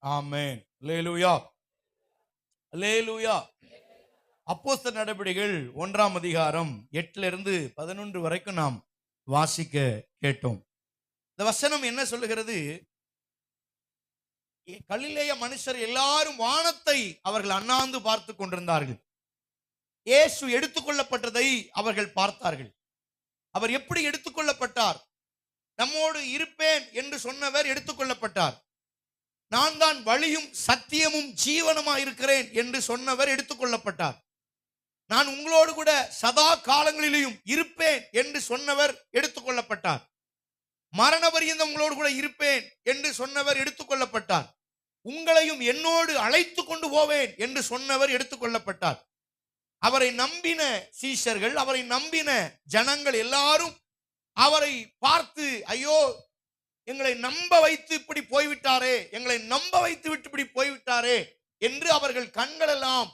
ஆமென். அல்லேலூயா, அல்லேலூயா. அப்போஸ்தலர் நடபடிகள் 1ஆம் அதிகாரம் 8 இருந்து 11 வரைக்கும் நாம் வாசிக்க கேட்டோம். இந்த வசனம் என்ன சொல்லுகிறது? கலிலேய மனுஷர் எல்லாரும் வானத்தை அவர்கள் அண்ணாந்து பார்த்து கொண்டிருந்தார்கள். இயேசு எடுத்துக்கொள்ளப்பட்டதை அவர்கள் பார்த்தார்கள். அவர் எப்படி எடுத்துக்கொள்ளப்பட்டார்? நம்மோடு இருப்பேன் என்று சொன்னவர் எடுத்துக்கொள்ளப்பட்டார். நான் தான் வழியும் சத்தியமும் ஜீவனுமாய் இருக்கிறேன் என்று சொன்னவர் எடுத்துக்கொள்ளப்பட்டார். நான் உங்களோடு கூட சதா காலங்களிலும் இருப்பேன் என்று சொன்னவர் எடுத்துக்கொள்ளப்பட்டார். மரண பரியந்தம் உங்களோடு கூட இருப்பேன் என்று சொன்னவர் எடுத்துக்கொள்ளப்பட்டார். உங்களையும் என்னோடு அழைத்து கொண்டு போவேன் என்று சொன்னவர் எடுத்துக்கொள்ளப்பட்டார். அவரை நம்பின சீஷர்கள், அவரை நம்பின ஜனங்கள் எல்லாரும் அவரை பார்த்து, ஐயோ, எங்களை நம்ப வைத்து இப்படி போய்விட்டாரே, எங்களை நம்ப வைத்து விட்டு இப்படி போய்விட்டாரே என்று அவர்கள் கண்களெல்லாம்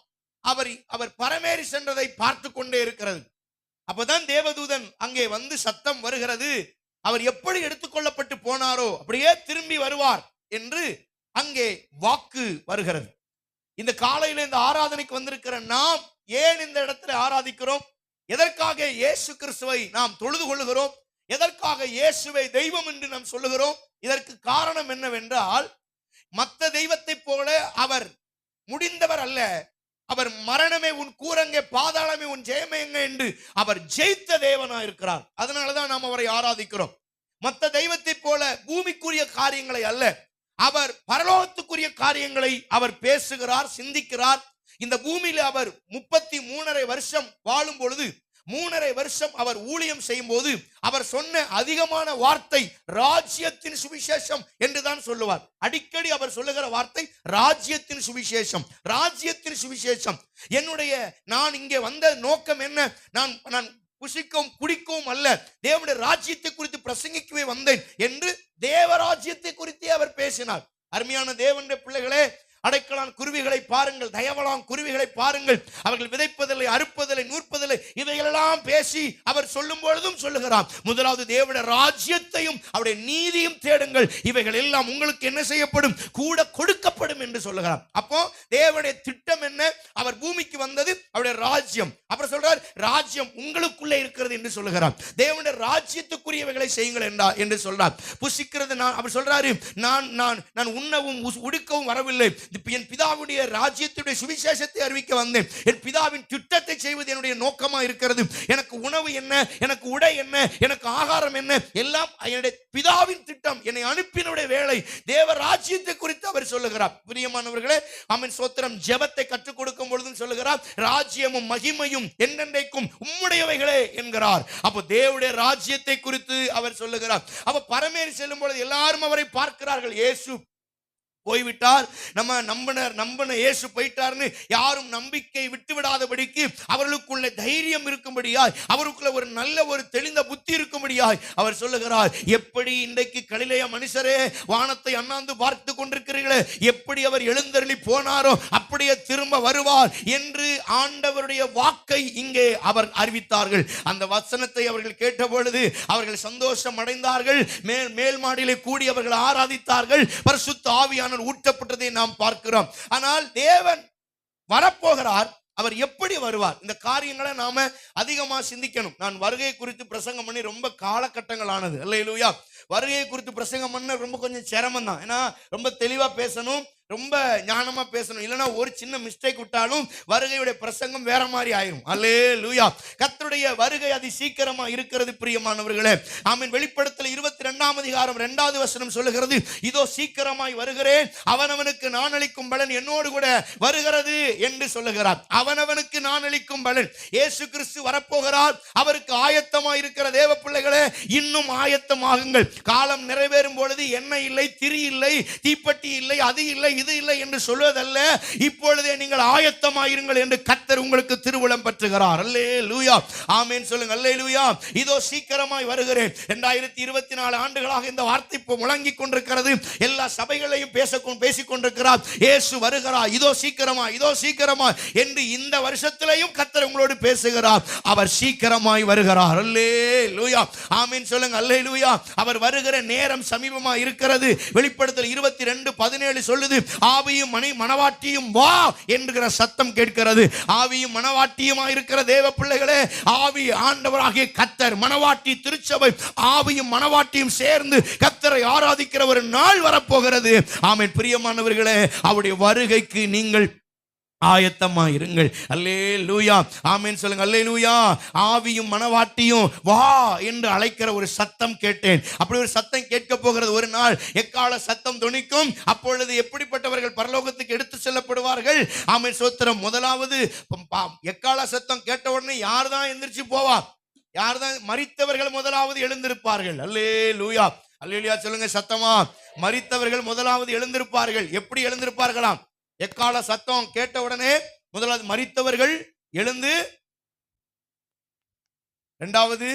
அவர் பரமேறி சென்றதை பார்த்து கொண்டே இருக்கிறது. அப்பதான் தேவதூதன் அங்கே வந்து சத்தம் வருகிறது, அவர் எப்படி எடுத்துக்கொள்ளப்பட்டு போனாரோ அப்படியே திரும்பி வருவார் என்று அங்கே வாக்கு வருகிறது. இந்த காலையில இந்த ஆராதனைக்கு வந்திருக்கிற நாம் ஏன் இந்த இடத்துல ஆராதிக்கிறோம்? எதற்காக இயேசு கிறிஸ்துவை நாம் தொழுது கொள்ளுகிறோம்? எதற்காக இயேசுவை தெய்வம் என்று நாம் சொல்லுகிறோம்? இதற்கு காரணம் என்னவென்றால், மற்ற தெய்வத்தை போல அவர் முடிந்தவர் அல்ல. அவர் மரணமே உன் கூரங்கே, பாதாளமே உன் ஜெயமேங்க என்று அவர் ஜெயித்த தேவனா இருக்கிறார். அதனாலதான் நாம் அவரை ஆராதிக்கிறோம். மற்ற தெய்வத்தை போல பூமிக்குரிய காரியங்களை அல்ல, அவர் பரலோகத்துக்குரிய காரியங்களை அவர் பேசுகிறார், சிந்திக்கிறார். இந்த பூமியில அவர் 33.5 வருஷம் வாழும் பொழுது 3.5 வருஷம் அவர் ஊழியம் செய்யும் போது அவர் சொன்ன அதிகமான வார்த்தை ராஜ்யத்தின் சுவிசேஷம் என்றுதான் சொல்லுவார். அடிக்கடி அவர் சொல்லுகிற வார்த்தை ராஜ்யத்தின் சுவிசேஷம், ராஜ்யத்தின் சுவிசேஷம். நான் இங்கே வந்த நோக்கம் என்ன? நான் புசிக்கவும் குடிக்கவும் அல்ல, தேவனுடைய ராஜ்யத்தை குறித்து பிரசங்கிக்கவே வந்தேன் என்று தேவராஜ்யத்தை குறித்தே அவர் பேசினார். அருமையான தேவனுடைய பிள்ளைகளே, அடைக்கலான் குருவிகளை பாருங்கள், தயவலான் குருவிகளை பாருங்கள். அவர்கள் விதைப்பதில்லை, அறுப்பதில்லை, நூற்பதில்லை. இவைகளெல்லாம் பேசி அவர் சொல்லும் பொழுதும் சொல்லுகிறார், முதலாவது தேவனுடைய ராஜ்யத்தையும் அவருடைய நீதியும் தேடுங்கள், இவைகள் எல்லாம் உங்களுக்கு என்ன செய்யப்படும்? கூட கொடுக்கப்படும் என்று சொல்லுகிறார். அப்போ தேவனுடைய திட்டம் என்ன? அவர் பூமிக்கு வந்தது அவருடைய ராஜ்யம். அப்புறம் சொல்றார், ராஜ்யம் உங்களுக்குள்ளே இருக்கிறது என்று சொல்லுகிறார். தேவனுடைய ராஜ்யத்துக்குரியவைகளை செய்யுங்கள் என்று சொல்றார். புசிக்கிறது அவர் சொல்றாரு, நான் உண்ணவும் உடுக்கவும் வரவில்லை, என் பிதாவுடைய ராஜ்யத்துடைய சுவிசேஷத்தை அறிவிக்க வந்தேன். என் பிதாவின் திட்டத்தை செய்வது என்னுடைய நோக்கமா இருக்கிறது. எனக்கு உணவு என்ன, எனக்கு உடை என்ன, எனக்கு ஆகாரம் என்ன, எல்லாம் என்னுடைய பிதாவின் திட்டம், என்னை அனுப்பினுடைய வேலை. தேவ ராஜ்யத்தை குறித்து அவர் சொல்லுகிறார். பிரியமானவர்களே, ஆமென், ஸ்தோத்திரம். ஜெபத்தை கற்றுக் கொடுக்கும் பொழுதும் சொல்லுகிறார், ராஜ்யமும் மகிமையும் என்னென்றைக்கும் உம்முடையவைகளே என்கிறார். அப்போ தேவனுடைய ராஜ்யத்தை குறித்து அவர் சொல்லுகிறார். அப்ப பரமேறி செல்லும் பொழுது எல்லாரும் அவரை பார்க்கிறார்கள். இயேசு போய்விட்டார், நம்ம நம்பின இயேசு போயிட்டார்னு யாரும் நம்பிக்கை விட்டு விடாதபடிக்கு அவர்களுக்குள்ள தைரியம் இருக்கும்படியாய், அவருக்குள்ள ஒரு நல்ல ஒரு தெளிந்த புத்தி இருக்கும்படியாய் அவர் சொல்லுகிறார், எப்படி இன்றைக்கு கலிலேய மனுஷரே வானத்தை அண்ணாந்து பார்த்து கொண்டிருக்கிறீர்களே, எப்படி அவர் எழுந்தருளி போனாரோ அப்படியே திரும்ப வருவார் என்று ஆண்டவருடைய வாக்கை இங்கே அவர் அறிவித்தார்கள். அந்த வசனத்தை அவர்கள் கேட்ட பொழுது அவர்கள் சந்தோஷம் அடைந்தார்கள். மேல் மாடியிலே கூடி அவர்கள் ஆராதித்தார்கள். பரிசுத்த ஆவியான ஊற்றப்பட்டதை நாம் பார்க்கிறோம். ஆனால் தேவன் வரப்போகிறார். அவர் எப்படி வருவார்? இந்த காரியங்களை நாம அதிகமா சிந்திக்கணும். நான் வருகை குறித்து பிரசங்கம் பண்ணி ரொம்ப காலகட்டங்கள் ஆனது. அல்லேலூயா. வருகை குறித்து பிரசங்கம் பண்ண ரொம்ப கொஞ்சம் சிரமம் தான். ஏன்னா ரொம்ப தெளிவா பேசணும், ரொம்ப ஞானமா பேசணும். இல்லைன்னா ஒரு சின்ன மிஸ்டேக் விட்டாலும் வருகையுடைய பிரசங்கம் வேற மாதிரி ஆயிரும். அல்லேலூயா. கர்த்தருடைய வருகை அதி சீக்கிரமா இருக்கிறது பிரியமானவர்களே. ஆமென். வெளிப்படுத்தல் 22ஆம் அதிகாரம் 2வது வசனம் சொல்லுகிறது, இதோ சீக்கிரமாய் வருகிறேன், அவனவனுக்கு நான் அளிக்கும் பலன் என்னோடு கூட வருகிறது என்று சொல்லுகிறார். அவனவனுக்கு நான் அளிக்கும் பலன். இயேசு கிறிஸ்து வரப்போகிறார். அவருக்கு ஆயத்தமாய் இருக்கிற தேவ பிள்ளைகளே, இன்னும் ஆயத்தமாகுங்கள். காலம் நிறைவேறும் பொழுது எண்ணெய் இல்லை, திரி இல்லை, தீப்பெட்டி இல்லை, அது இல்லை, இது இல்லை என்று சொல்வதல்ல, இப்பொழுதே நீங்கள் ஆயத்தமாயிருங்கள் என்று கர்த்தர் உங்களுக்கு திருவுளம் பற்றுகிறார். அல்லேலூயா. ஆமென் சொல்லுங்க. அல்லேலூயா. இதோ சீக்கிரமாய் வருகிறேன். 2024 ஆண்டுகளாக இந்த வார்த்தை முழங்கிக் கொண்டிருக்கிறது. எல்லா சபைகளையும் பேசிக் கொண்டிருக்கிறார். இயேசு வருகிறார், இதோ சீக்கிரமாய், இதோ சீக்கிரமாய் என்று இந்த வருஷத்திலேயும் கர்த்தர் உங்களோடு பேசுகிறார். அவர் சீக்கிரமாய் வருகிறார். அல்லேலூயா. ஆமென் சொல்லுங்க. அல்லேலூயா. அவர் வருகிற நேரம் சமீபமா இருக்கிறது. வெளிப்படுத்தல் 22:17 சொல்லுது, ஆவியும் மணவாட்டியும் வா என்கிற சத்தம் கேட்கிறது. ஆவியும் மணவாட்டியுமா இருக்கிற தேவ பிள்ளைகளே, ஆவி ஆண்டவராகிய கர்த்தர், மணவாட்டி திருச்சபை, ஆவியும் மணவாட்டியும் சேர்ந்து கர்த்தரை ஆராதிக்கிற ஒரு நாள் வரப்போகிறது. ஆமென். பிரியமானவர்களே, அவருடைய வருகைக்கு நீங்கள் ஆயத்தமாயிருங்கள். அல்லேலூயா, ஆமென் சொல்லுங்க. அல்லேலூயா. ஆவியும் மணவாட்டியும் வா என்று அழைக்கிற ஒரு சத்தம் கேட்டேன். அப்படி ஒரு சத்தம் கேட்க போகிறது. ஒரு நாள் எக்கால சத்தம் துணிக்கும். அப்பொழுது எப்படிப்பட்டவர்கள் பரலோகத்துக்கு எடுத்து செல்லப்படுவார்கள்? ஆமென் சோத்திரம். முதலாவது எக்கால சத்தம் கேட்ட உடனே யார் தான் எந்திரிச்சு போவா? யார் தான்? மரித்தவர்கள் முதலாவது எழுந்திருப்பார்கள். அல்லேலூயா, அல்லேலூயா சொல்லுங்க சத்தமா. மரித்தவர்கள் முதலாவது எழுந்திருப்பார்கள். எப்படி எழுந்திருப்பார்களாம்? எக்கால சத்தம் கேட்ட உடனே முதலாவது மரித்தவர்கள் எழுந்து, இரண்டாவது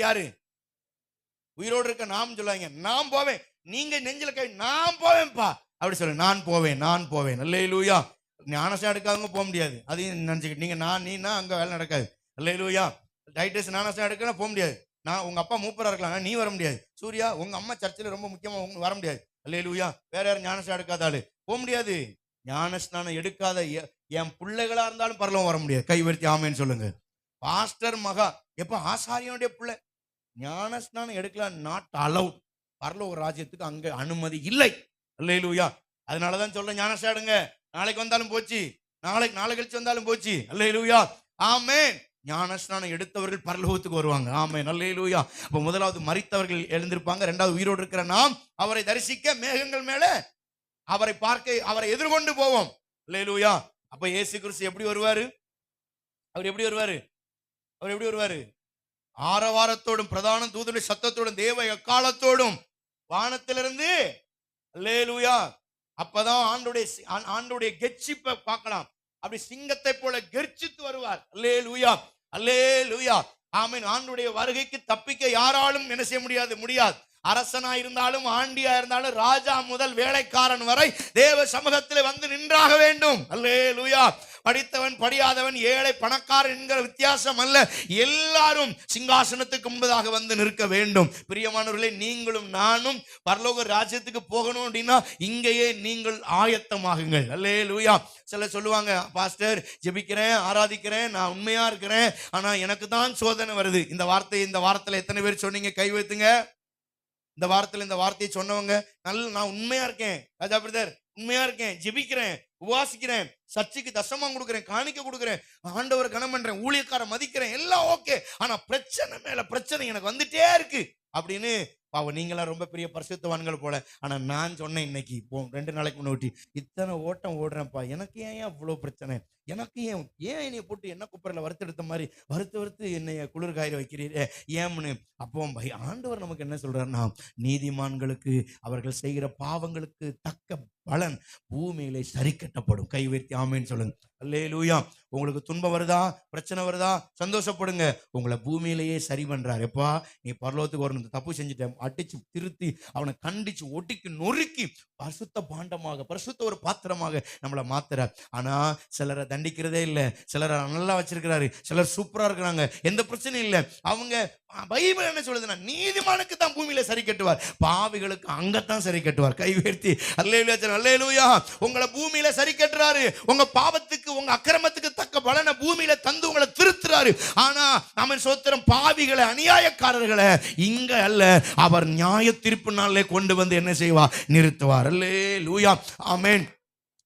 யாரு? உயிரோடு இருக்க நாம் சொல்லாங்க, நான் போவேன். நீங்க நெஞ்சில கை, நான் போவேன்பா அப்படி சொல்லுங்க. நான் போவேன். அல்லேலூயா. ஞானசா எடுக்காதவங்க போக முடியாது. அதையும் நினைச்சுக்கிட்டு நீங்க நீனா அங்க வேலை நடக்காது. அல்லேலூயா. டைட்டஸ் ஞானசா எடுக்கலாம் போக முடியாது. நான் உங்க அப்பா மூப்பரா இருக்கலாம், நீ வர முடியாது. சூர்யா உங்க அம்மா சர்ச்சில் ரொம்ப முக்கியமா வர முடியாது. அல்லேலூயா. வேற யாரும் ஞானசா எடுக்காதாள் போக முடியாது. ஞானஸ்நானம் எடுக்காத என் பிள்ளைகளா இருந்தாலும் பரலோகம் வர முடியாது. கை உயர்த்தி ஆமென்னு சொல்லுங்க. பாஸ்டர் மகா எப்ப ஆசாரியனுடைய பிள்ளை ஞானஸ்நானம் எடுக்கலாம், நாட் அலவுட். பரலோக ராஜ்யத்துக்கு அங்க அனுமதி இல்லை. அல்லேலூயா. அதனாலதான் சொல்றேன், ஞானஸ்நானம் எடுங்க. நாளைக்கு வந்தாலும் போச்சு, நாளை கழிச்சு வந்தாலும் போச்சு. அல்லேலூயா, ஆமென். ஞானஸ்நானம் எடுத்தவர்கள் பரலோகத்துக்கு வருவாங்க. ஆமென், அல்லேலூயா. அப்ப முதலாவது மரித்தவர்கள் எழுந்திருப்பாங்க. இரண்டாவது உயிரோடு இருக்கிற நாம் அவரை தரிசிக்க மேகங்கள் மேல அவரை பார்க்க, அவரை எதிர்கொண்டு போவோம். அல்லேலூயா. அப்ப இயேசு கிறிஸ்து எப்படி வருவாரு? அவர் எப்படி வருவாரு? ஆரவாரத்தோடும் பிரதான தூதனுடைய சத்தத்தோடும் தேவ எக்காலத்தோடும் வானத்திலிருந்து. அல்லேலூயா. அப்பதான் ஆண்டோடைய கெர்ச்சிப்பை பார்க்கலாம். அப்படி சிங்கத்தை போல கெர்ச்சித்து வருவார். அல்லேலூயா, அல்லேலூயா, ஆமென். ஆண்டோடைய வருகைக்கு தப்பிக்க யாராலும் என்ன செய்ய முடியாது. அரசனா இருந்தாலும், ஆண்டியா இருந்தாலும், ராஜா முதல் வேலைக்காரன் வரை தேவ சமூகத்தில் வந்து நின்றாக வேண்டும். அல்லேலூயா. படித்தவன் படியாதவன், ஏழை பணக்காரன் என்கிற வித்தியாசம் அல்ல. எல்லாரும் சிங்காசனத்துக்கு முன்பதாக வந்து நிற்க வேண்டும். பிரியமானவர்களே, நீங்களும் நானும் பரலோக ராஜ்யத்துக்கு போகணும் அப்படின்னா இங்கேயே நீங்கள் ஆயத்தமாகுங்கள். அல்லேலூயா. சில சொல்லுவாங்க, பாஸ்டர் ஜெபிக்கிறேன், ஆராதிக்கிறேன், நான் உண்மையா இருக்கிறேன், ஆனா எனக்கு தான் சோதனை வருது. இந்த வாரத்துல எத்தனை பேர் சொன்னீங்க? கை வைத்துங்க. இந்த வார்த்தையை சொன்னவங்க, நான் உண்மையா இருக்கேன் ராஜா பிரதர், உண்மையா இருக்கேன், ஜெபிக்கிறேன், உபாசிக்கிறேன், சர்ச்சைக்கு தசமா கொடுக்கிறேன், காணிக்க கொடுக்கிறேன், ஆண்டவரை கனம் பண்றேன், ஊழியக்கார மதிக்கிறேன், எல்லாம் ஓகே, ஆனா பிரச்சனை மேல பிரச்சனை எனக்கு வந்துட்டே இருக்கு அப்படின்னு. பாவம், நீங்களாம் ரொம்ப பெரிய பரிசுத்தவான்கள் போல. ஆனா நான் சொன்னேன் இன்னைக்கு, இப்போ 2 நாளைக்கு முன்னாடி, இத்தனை ஓட்டம் ஓடுறேன்ப்பா, எனக்கு ஏன் அவ்வளவு பிரச்சனை? எனக்கு ஏன் என்னைய போட்டு என்ன குப்பரில் வறுத்தெடுத்த மாதிரி வறுத்து என்னைய குளிர் காய வைக்கிறீரே ஏம்னு. அப்போ ஆண்டவர் நமக்கு என்ன சொல்றாருன்னா, நீதிமான்களுக்கு அவர்கள் செய்கிற பாவங்களுக்கு தக்க பலன் பூமியிலே சரி கட்டப்படும். கை உயர்த்தி ஆமென்னு சொல்லுங்க. அல்லேலூயா. உங்களுக்கு துன்பம் வருதா, பிரச்சனை வருதா, சந்தோஷப்படுங்க. உங்களை பூமியிலேயே சரி பண்றாரு. எப்பா நீ பரலோகத்துக்கு வரணும், தப்பு செஞ்சுட்டேன், அடிச்சு திருத்தி அவனை கண்டிச்சு ஒட்டிக்கு நொறுக்கி பரிசுத்த பாண்டமாக, பரிசுத்த ஒரு பாத்திரமாக நம்மளை மாத்துறார். ஆனா சிலரை தண்டிக்கிறதே இல்லை, சிலரை நல்லா வச்சிருக்கிறாரு, சிலர் சூப்பரா இருக்கிறாங்க, எந்த பிரச்சனையும் இல்லை. அவங்க பைபிள் என்ன சொல்லுதுன்னா, நீதிமானுக்கு தான் பூமியில சரி கட்டுவார், பாவிகளுக்கு அங்கத்தான் சரி கட்டுவார். கை உயர்த்தி அல்லேலூயா, அல்லேலூயா. உங்களை பூமியில சரி கட்டுறாரு. உங்க பாவத்துக்கு, உங்க அக்கிரமத்துக்கு தக்க பலனை பூமியில தந்து உங்களை திருத்துறாரு. ஆனா நம்ம சோத்திரம், பாவிகளை, அநியாயக்காரர்களை இங்க அல்ல, அவர் நியாய தீர்ப்பு நாளிலே கொண்டு வந்து என்ன செய்வார்? நிறுத்துவார். அல்லேலூயா, ஆமென்.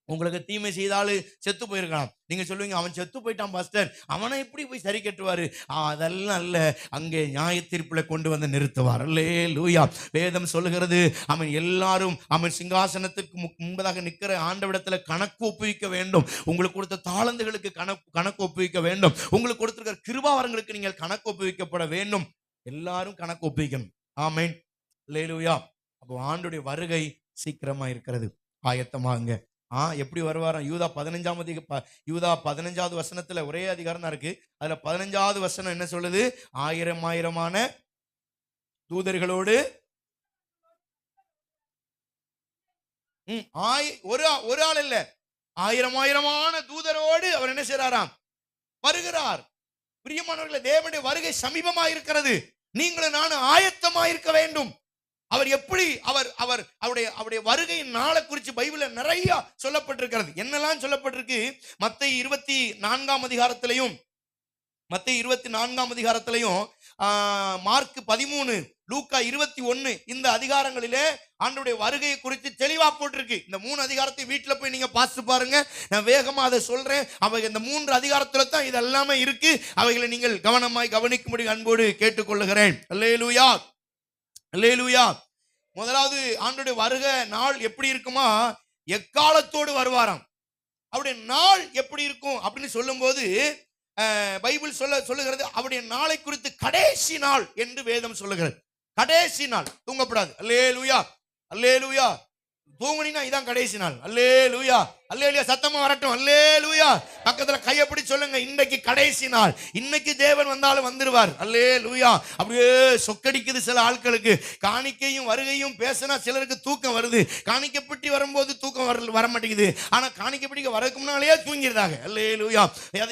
உங்களுக்கு தீமை செய்தாலும் செத்து போயிருக்கலாம். நீங்க சொல்லுவீங்க, அவன் செத்து போயிட்டான் பாஸ்டர், அவனை எப்படி போய் சரி கட்டுவாரு? அதெல்லாம் அல்ல, அங்கே நியாய தீர்ப்புல கொண்டு வந்து நிறுத்துவார். அல்லேலூயா. வேதம் சொல்லுகிறது, அவன் எல்லாரும் அவன் சிங்காசனத்துக்கு முன்பதாக நிற்கிற ஆண்டவிடத்துல கணக்கு ஒப்புவிக்க வேண்டும். உங்களுக்கு கொடுத்த தாளந்துகளுக்கு கணக்கு ஒப்புவிக்க வேண்டும். உங்களுக்கு கொடுத்திருக்கிற கிருபாவரங்களுக்கு நீங்கள் கணக்கு ஒப்புவிக்கப்பட வேண்டும். எல்லாரும் கணக்கு ஒப்புவிக்கணும். ஆமென், அல்லேலூயா. அப்போ ஆண்டுடைய வருகை சீக்கிரமா இருக்கிறது. ஆயத்தமாங்க. எப்படி வருவாராம்? யூதா 15வது வசனத்துல, ஒரே அதிகாரம் தான் இருக்கு, அதுல 15வது வசனம் என்ன சொல்லுது? 1000 தூதர்களோடு, ஒரு ஆள் இல்ல, 1000 தூதரோடு அவர் என்ன செய்றாராம்? வருகிறார். பிரியமானவர்களே, தேவனுடைய வருகை சமீபமா இருக்கிறது. நீங்களும் நானும் ஆயத்தமா இருக்க வேண்டும். அவர் எப்படி அவருடைய வருகையின் நாளை குறித்து பைபிள்ல நிறைய சொல்லப்பட்டிருக்கிறது. என்னெல்லாம் சொல்லப்பட்டிருக்கு? மத்தேயு 24ஆம் அதிகாரத்திலையும் மார்க் 13, லூக்கா 21 இந்த அதிகாரங்களிலே ஆண்டவருடைய வருகையை குறித்து தெளிவா போட்டிருக்கு. இந்த 3 அதிகாரத்தை வீட்டுல போய் நீங்க பார்த்து பாருங்க. நான் வேகமா அதை சொல்றேன். இந்த 3 அதிகாரத்துல தான் இது எல்லாமே இருக்கு. அவைகளை நீங்கள் கவனமாய் கவனிக்கும்படி அன்போடு கேட்டுக்கொள்ளுகிறேன். அல்லேலூயா, அல்லேலூயா. முதலாவது ஆண்டவருடைய வருகை நாள் எப்படி இருக்குமா? எக்காலத்தோடு வருவாராம். அவருடைய நாள் எப்படி இருக்கும் அப்படின்னு சொல்லும்போது பைபிள் சொல்லுகிறது அவருடைய நாளை குறித்து கடைசி நாள் என்று வேதம் சொல்லுகிறது. கடைசி நாள். தூங்கப்படாது. அல்லேலூயா, அல்லேலூயா. தூங்குனீங்கன்னா இதான் கடைசி நாள். அல்லேலூயா, அல்லேலூயா. சத்தமா வரட்டும். அல்லேலூயா. பக்கத்துல கையை பிடி சொல்லுங்க, இன்னைக்கு கடைசி நாள். இன்னைக்கு தேவன் வந்தாலும் வந்துருவார். அல்லேலூயா. அப்படியே சொக்கடிக்குது சில ஆட்களுக்கு. காணிக்கையும் வருகையும் பேசினா சிலருக்கு தூக்கம் வருது. காணிக்கப்பட்டி வரும்போது தூக்கம் வர மாட்டேங்குது. ஆனா காணிக்கப்பட்டிக்கு வரதுக்கு முன்னாலே தூங்கிடுறாங்க. அல்லேலூயா.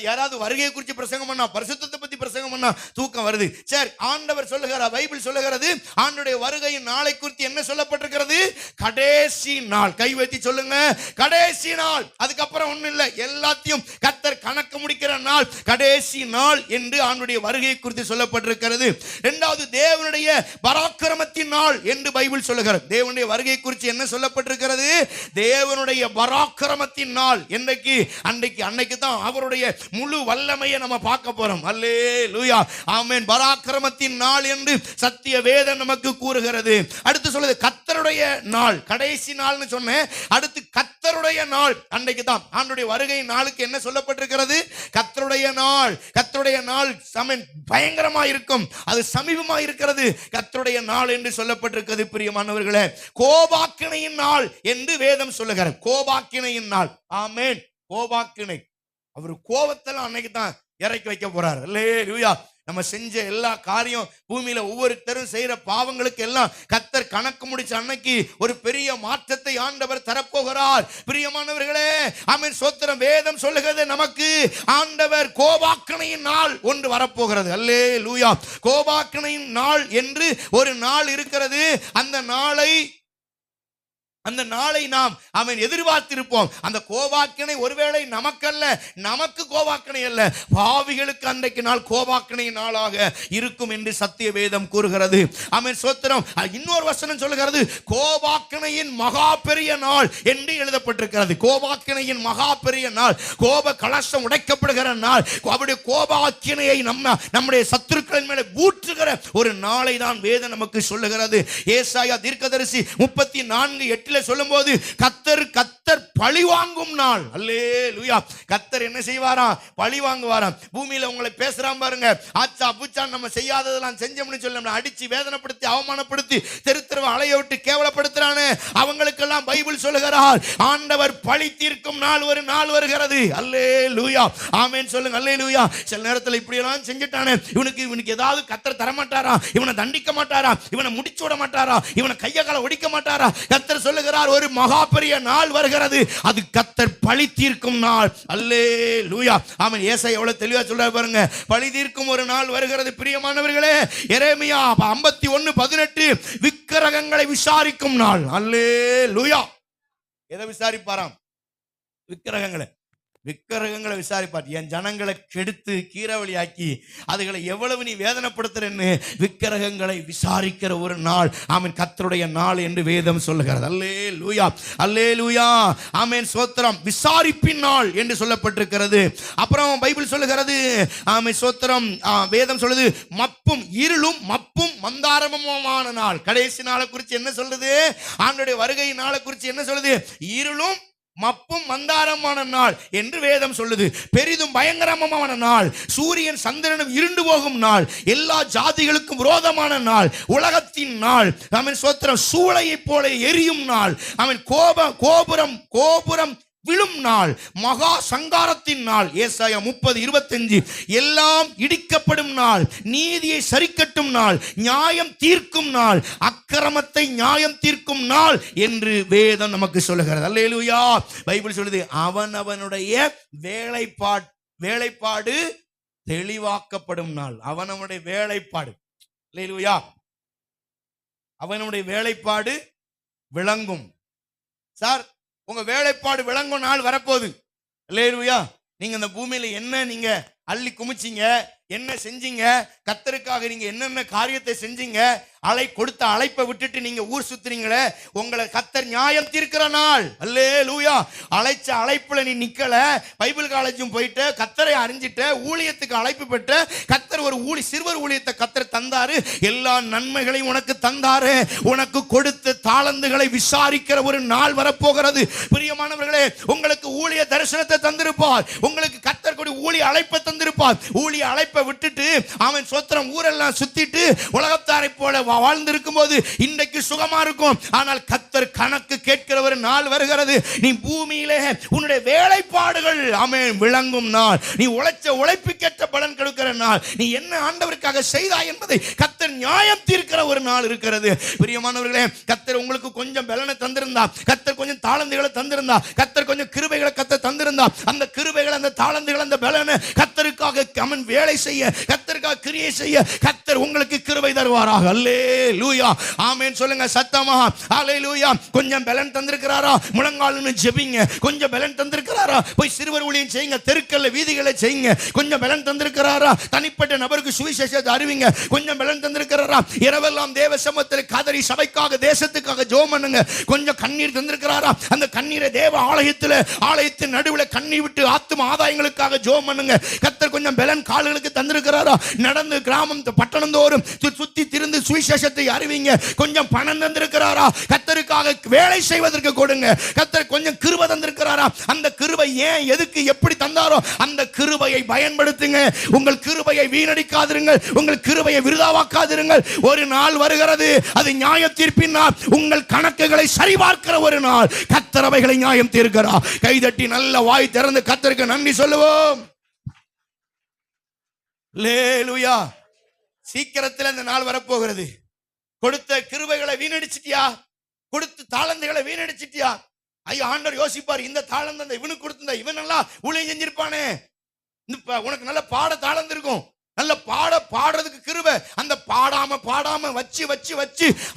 யாராவது வருகையை குறித்து பிரசங்கம் பண்ணா, பரிசுத்தத்தை பத்தி பிரசங்கம் பண்ணா தூக்கம் வருது. சரி, ஆண்டவர் சொல்லுகிறார், பைபிள் சொல்லுகிறது ஆண்டவருடைய வருகையின் நாளை குறித்து என்ன சொல்லப்பட்டிருக்கிறது? கடைசி நாள். கை வைத்து சொல்லுங்க, கடைசி நாள். அதுக்கப்புறம் ஒண்ணும் இல்லை. எல்லாத்தையும் கர்த்தர் கணக்கு முடிக்கிற நாள் கடைசி நாள் என்று ஆண்டவருடைய வருகை குறித்து சொல்லப்பட்டிருக்கிறது. இரண்டாவது, தேவனுடைய பராக்கிரமத்தின் நாள் என்று பைபிள் சொல்லுகிறது. தேவனுடைய வருகை குறித்து என்ன சொல்லப்பட்டிருக்கிறது? தேவனுடைய பராக்கிரமத்தின் நாள். அன்னைக்கு தான் அவருடைய முழு வல்லமையை நம்ம பார்க்க போறோம். அல்லேலூயா, ஆமென். பராக்கிரமத்தின் நாள் என்று சத்திய வேதம் நமக்கு கூறுகிறது. அடுத்து சொல்லுது கர்த்தருடைய நாள். கடைசி நாள்னு சொன்னேன். அடுத்து கர்த்தருடைய நாள். அன்னைக்கு தான் ஆண்டவருடைய வருகை நாளுக்கு என்ன சொல்லப்பட்டிருக்கிறது? கர்த்தருடைய நாள். கர்த்தருடைய நாள் பயங்கரமா இருக்கும். அது சமீபமா இருக்கிறது. கர்த்தருடைய நாள் என்று சொல்லப்பட்டிருக்கிறது. பிரியமானவர்களே, கோபாக்கினையின் நாள் என்று வேதம் சொல்லுகிறது. கோபாக்கினையின் நாள். ஆமென். கோபாக்கினை. அவர் கோபத்தெல்லாம் அன்னைக்கு தான் இறக்கி வைக்க போறார். அல்லேலூயா. நம்ம செஞ்ச எல்லா காரியம், பூமியில ஒவ்வொருத்தரும் செய்யற பாவங்களுக்கு எல்லாம் கர்த்தர் கணக்கு முடிச்ச அன்னைக்கு ஒரு பெரிய மாற்றத்தை ஆண்டவர் தரப்போகிறார். பிரியமானவர்களே, ஆமென், ஸ்தோத்திரம். வேதம் சொல்லுகிறது நமக்கு ஆண்டவர் கோபாக்கினையின் நாள் ஒன்று வரப்போகிறது. அல்லேலூயா. கோபாக்கினையின் நாள் என்று ஒரு நாள் இருக்கிறது. அந்த நாளை நாம் எதிர்பார்த்திருப்போம். அந்த கோபாக்கினை ஒருவேளை நமக்கல்ல, நமக்கு கோபாக்கினை அல்ல, பாவிகளுக்கு அன்றைக்கு நாள் கோபாக்கினை நாளாக இருக்கும் என்று சத்திய வேதம் கூறுகிறது. ஆமென், ஸ்தோத்திரம். இன்னொரு வசனம் சொல்லுகிறது கோபாக்கினையின் மகா பெரிய நாள் என்று எழுதப்பட்டிருக்கிறது. கோபாக்கினையின் மகா பெரிய நாள். கோப கலசம் உடைக்கப்படுகிற நாள். அவருடைய கோபாக்கினையை நம்முடைய சத்துருக்களின் மேலே ஊற்றுகிற ஒரு நாளை தான் வேதம் நமக்கு சொல்லுகிறது. ஏசாயா தீர்க்கதரிசி 34:8 சொல்லும்போது கர்த்தர் பழி வாங்கும் நாள். அல்லேலூயா. கர்த்தர் என்ன செய்வாராம்? பழி வாங்குவாராம். பூமியில உங்களை பேசுறான் பாருங்க, ஆச்சா பூச்சா நம்ம செய்யாததெல்லாம் செஞ்சோம்னு சொல்லி நம்மளை அடிச்சு வேதனைப்படுத்தி அவமானப்படுத்தி தெருத்தரவு அலைய விட்டு கேவலப்படுத்துறானே, அவங்களுக்கெல்லாம் பைபிள் சொல்லுகிறார் ஆண்டவர் பழி தீர்க்கும் நாள் ஒரு நாள் வருகிறது. அல்லேலூயா, ஆமென் சொல்லுங்க. அல்லேலூயா. சில நேரத்தில் இப்படி எல்லாம் செஞ்சுட்டானே, இவனுக்கு ஏதாவது கர்த்தர் தர மாட்டாரா? இவனை தண்டிக்க மாட்டாரா? இவனை முடிச்சு விட மாட்டாரா? இவனை கைய கால ஒடிக்க மாட்டாரா? கர்த்தர் சொல்லுகிறார் ஒரு மகா பெரிய நாள் வருகிறது. அது கர்த்தர் பழி தீர்க்கும் நாள். அல்லேலூயா, ஆமென். ஏசாயா எவ்வளவு தெளிவா சொல்றாரு பாருங்க. பழி தீர்க்கும் ஒரு நாள் வருகிறது. பிரியமானவர்களே, எரேமியா 51:18 விக்கிரகங்களை விசாரிக்கும் நாள். அல்லேலூயா. எதை விசாரிப்பாராம்? விக்கிரகங்களை விசாரிப்பார். என் ஜனங்களை கெடுத்து கீரவழியாக்கி அதுகளை எவ்வளவு நீ வேதனைப்படுத்துறன்னு விக்கிரகங்களை விசாரிக்கிற ஒரு நாள். ஆமென், கர்த்தருடைய நாள் என்று வேதம் சொல்லுகிறது. அல்லேலூயா, அல்லேலூயா, ஆமென், ஸ்தோத்திரம். விசாரிப்பின் நாள் என்று சொல்லப்பட்டிருக்கிறது. அப்புறம் பைபிள் சொல்லுகிறது, ஆமென், ஸ்தோத்திரம். வேதம் சொல்லுது மப்பும் இருளும் மப்பும் மந்தாரமுமான நாள். கடைசி நாளை குறித்து என்ன சொல்லுது? ஆண்டவருடைய வருகை நாளை குறித்து என்ன சொல்லுது? இருளும் மப்பும் மந்தாரமான நாள் என்று வேதம் சொல்லுது. பெரிதும் பயங்கரமான நாள். சூரியன் சந்திரனும் இருண்டு போகும் நாள். எல்லா ஜாதிகளுக்கும் விரோதமான நாள். உலகத்தின் நாள். ஆமென், ஸ்தோத்திரம். சூளையை போல எரியும் நாள். ஆமென். கோபுரம் விழும் நாள். மகா சங்காரத்தின் நாள். ஏசாயா 30:25 எல்லாம் இடிக்கப்படும் நாள். நீதியை சரிக்கட்டும் நாள். நியாயம் தீர்க்கும் நாள். அக்கிரமத்தை நியாயம் தீர்க்கும் நாள் என்று வேதம் நமக்கு சொல்லுகிறது. அல்லேலூயா. பைபிள் சொல்லுது அவனுடைய வேலைப்பாடு தெளிவாக்கப்படும் நாள். அவனுடைய வேலைப்பாடு அல்லேலூயா. அவனுடைய வேலைப்பாடு விளங்கும். சார், உங்க வேலைப்பாடு விளங்கும் நாள் வரப்போகுது. அல்லேலூயா. நீங்க இந்த பூமியில என்ன நீங்க அள்ளி குமிச்சிங்க, என்ன செஞ்சீங்க, கர்த்தருக்காக நீங்க என்னென்ன காரியத்தை செஞ்சீங்க, கொடுத்த அழைப்பை விட்டுட்டு நீங்க ஊர் சுத்துறீங்களே, உங்களை கர்த்தர் நியாயம் தீர்க்கிற நாள். அல்லேலூயா. அழைச்ச அழைப்புல நீ நிக்கல, பைபிள் காலேஜும் போயிட்டு கர்த்தரை அறிஞ்சிட்ட, ஊழியத்துக்கு அழைப்பு பெற்ற கர்த்தர் ஒரு சிறுவர் ஊழியத்தை கர்த்தர் தந்தாரு, எல்லா நன்மைகளையும் உனக்கு தந்தாரு. உனக்கு கொடுத்த தாளந்துகளை விசாரிக்கிற ஒரு நாள் வரப்போகிறது. பிரியமானவர்களே, உங்களுக்கு ஊழிய தரிசனத்தை தந்திருப்பார், உங்களுக்கு கர்த்தர் கூட ஊழிய அழைப்பை தந்திருப்பார். ஊழிய அழைப்பை விட்டுட்டு அவன் சோத்திரம் ஊரெல்லாம் சுத்திட்டு உலகத்தாரை போல வாழ்ந்திருக்கும் போது இன்றைக்கு சுகமா இருக்கும். ஆனால் கர்த்தர் கணக்கு கேட்கிற ஒரு நாள் வருகிறது. நீ பூமியிலே உன்னுடைய வேலைப்பாடுகள் ஆமென் விளங்கும் நாள். நீ உழைச்ச உழைப்புக்கேற்ற பலன் கொடுக்கிற நாள். நீ என்ன ஆண்டவருக்காக செய்தாய் என்பதை கர்த்தர் நியாயம் தீர்க்கிற ஒரு நாள் இருக்கிறது. பிரியமானவர்களே, கர்த்தர் உங்களுக்கு கொஞ்சம் பலனை தந்திருந்தா, கர்த்தர் கொஞ்சம் தாளந்துகளை தந்திருந்தா, கர்த்தர் கொஞ்சம் கிருபைகளை கர்த்தர் தந்திருந்தா, அந்த கிருபைகள், அந்த தாளந்துகள், அந்த பலனை கர்த்தருக்காக அவன் வேலை செய்ய, கர்த்தருக்காக கிரியை செய்ய கர்த்தர் உங்களுக்கு கிருபை தருவாராக. அல்லேலூயா. ஆமென் சொல்லுங்க சத்தமா. அல்லேலூயா. கொஞ்சம் பலன் தந்திருக்கிறாரா, முழங்கால்னு ஜெபிங்க. கொஞ்சம் பலன் தந்திருக்கிறாரா, போய் சிறுவர் ஊழியம் செய்யுங்க, தெருக்கல்ல வீதிகளை செய்யுங்க. கொஞ்சம் பலன் தந்திருக்கிறாரா, தனிப்பட்ட நபருக்கு சுவிசேஷத்தை அறிவிங்க. கொஞ்சம் பலன் தந்திருக்கிறாரா, இரவெல்லாம் தேவ சமூகத்தில் கதறி சபைக்காக தேசத்துக்காக ஜெபம் பண்ணுங்க. கொஞ்சம் கண்ணீர் தந்திருக்கிறாரா, அந்த கண்ணீரை தேவ ஆலயத்தின் நடுவில் கண்ணீர் விட்டு ஆத்தும ஆதாயங்களுக்காக ஜெபம் பண்ணுங்க. கர்த்தர் கொஞ்சம் பலன் கால்களுக்கு தந்திருக்கிறாரா, நடந்து கிராமம் பட்டணம் தோறும் சுத்தி திருந்து சுவிசேஷத்தை அறிவிங்க. கொஞ்சம் பணம் தந்திருக்கிறாரா, கர்த்தருக்காக வேலை செய்வதற்கு கொடுங்க. கர்த்தர் கொஞ்சம் கிருபை தந்திருக்கிறாரா, அந்த கிருபை ஏன் எதுக்கு எப்படி தந்தாரோ அந்த கிருபையை பயன்படுத்துங்க. உங்கள் கிருபையை வீணடிக்காதிருங்கள், உங்கள் கிருபையை விருதாவாக்காதிருங்கள். ஒரு நாள் வருகிறது, அது நியாய தீர்ப்பின் நாள். உங்கள் கணக்குகளை சரிபார்க்கிற ஒரு நாள். கர்த்தர் அவைகளை நியாயம் தீர்க்கிறார். கைதட்டி நல்ல வாய் திறந்து கர்த்தருக்கு நன்றி சொல்லுவோம். அல்லேலூயா. சீக்கிரத்தில் அந்த நாள் வரப்போகிறது. கொடுத்த கிருபைகளை வீணடிச்சிட்டியா, கொடுத்த தாளந்துகளை வீணடிச்சிட்டியா? ஐயோ, ஆண்டவர் யோசிப்பார், இந்த தாளந்து இவனுக்கு கொடுத்திருந்தா இவன் நல்லா ஊழியம் செஞ்சிருப்பானே, உனக்கு நல்ல பாட தாளந்து இருக்கும், நல்ல பாடுறதுக்கு கிருபை. அந்த பாடாம வச்சு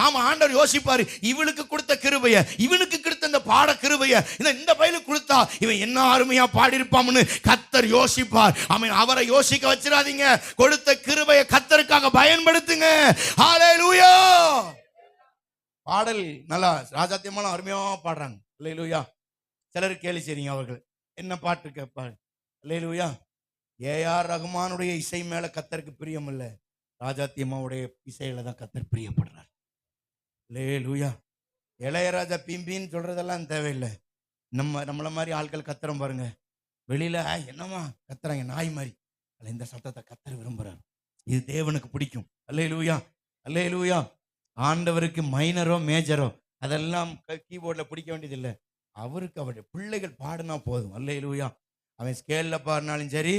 ஆமா ஆண்டவர் யோசிப்பாரு, இவனுக்கு கொடுத்த கிருபைய, இவனுக்கு கொடுத்த இந்த பாட கிருபைய இந்த பையனுக்கு கொடுத்தா இவன் என்ன அருமையா பாடியிருப்பான்னு கர்த்தர் யோசிப்பார். அவரை யோசிக்க வச்சிடாதீங்க. கொடுத்த கிருபையை கர்த்தருக்காக பயன்படுத்துங்க. ஹல்லேலூயா. பாடல் நல்லா ராஜாத்தியமான அருமையா பாடுறாங்க. அல்லேலூயா. சிலர் கேலி செய்றீங்க, அவர்கள் என்ன பாட்டு கேட்பாங்க. அல்லேலூயா. ஏஆர் ரகுமானுடைய இசை மேல கர்த்தருக்கு பிரியம் இல்ல, ராஜாத்தியம்மாவுடைய இசையில தான் கர்த்தர் பிரியப்படுறார். அல்லேலூயா. இளையராஜா பிம்பின்னு சொல்றதெல்லாம் தேவையில்லை. நம்மள மாதிரி ஆட்கள் கத்துறோம் பாருங்க, வெளியில என்னமா கத்துறாங்க நாய் மாதிரி, இந்த சத்தத்தை கர்த்தர் விரும்புறார். இது தேவனுக்கு பிடிக்கும். அல்லேலூயா. அல்லேலூயா. ஆண்டவருக்கு மைனரோ மேஜரோ அதெல்லாம் கீபோர்ட்ல பிடிக்க வேண்டியதில்லை. அவருக்கு அவருடைய பிள்ளைகள் பாடினா போதும். அல்லேலூயா. அவன் ஸ்கேல்ல பாடினாலும் சரி,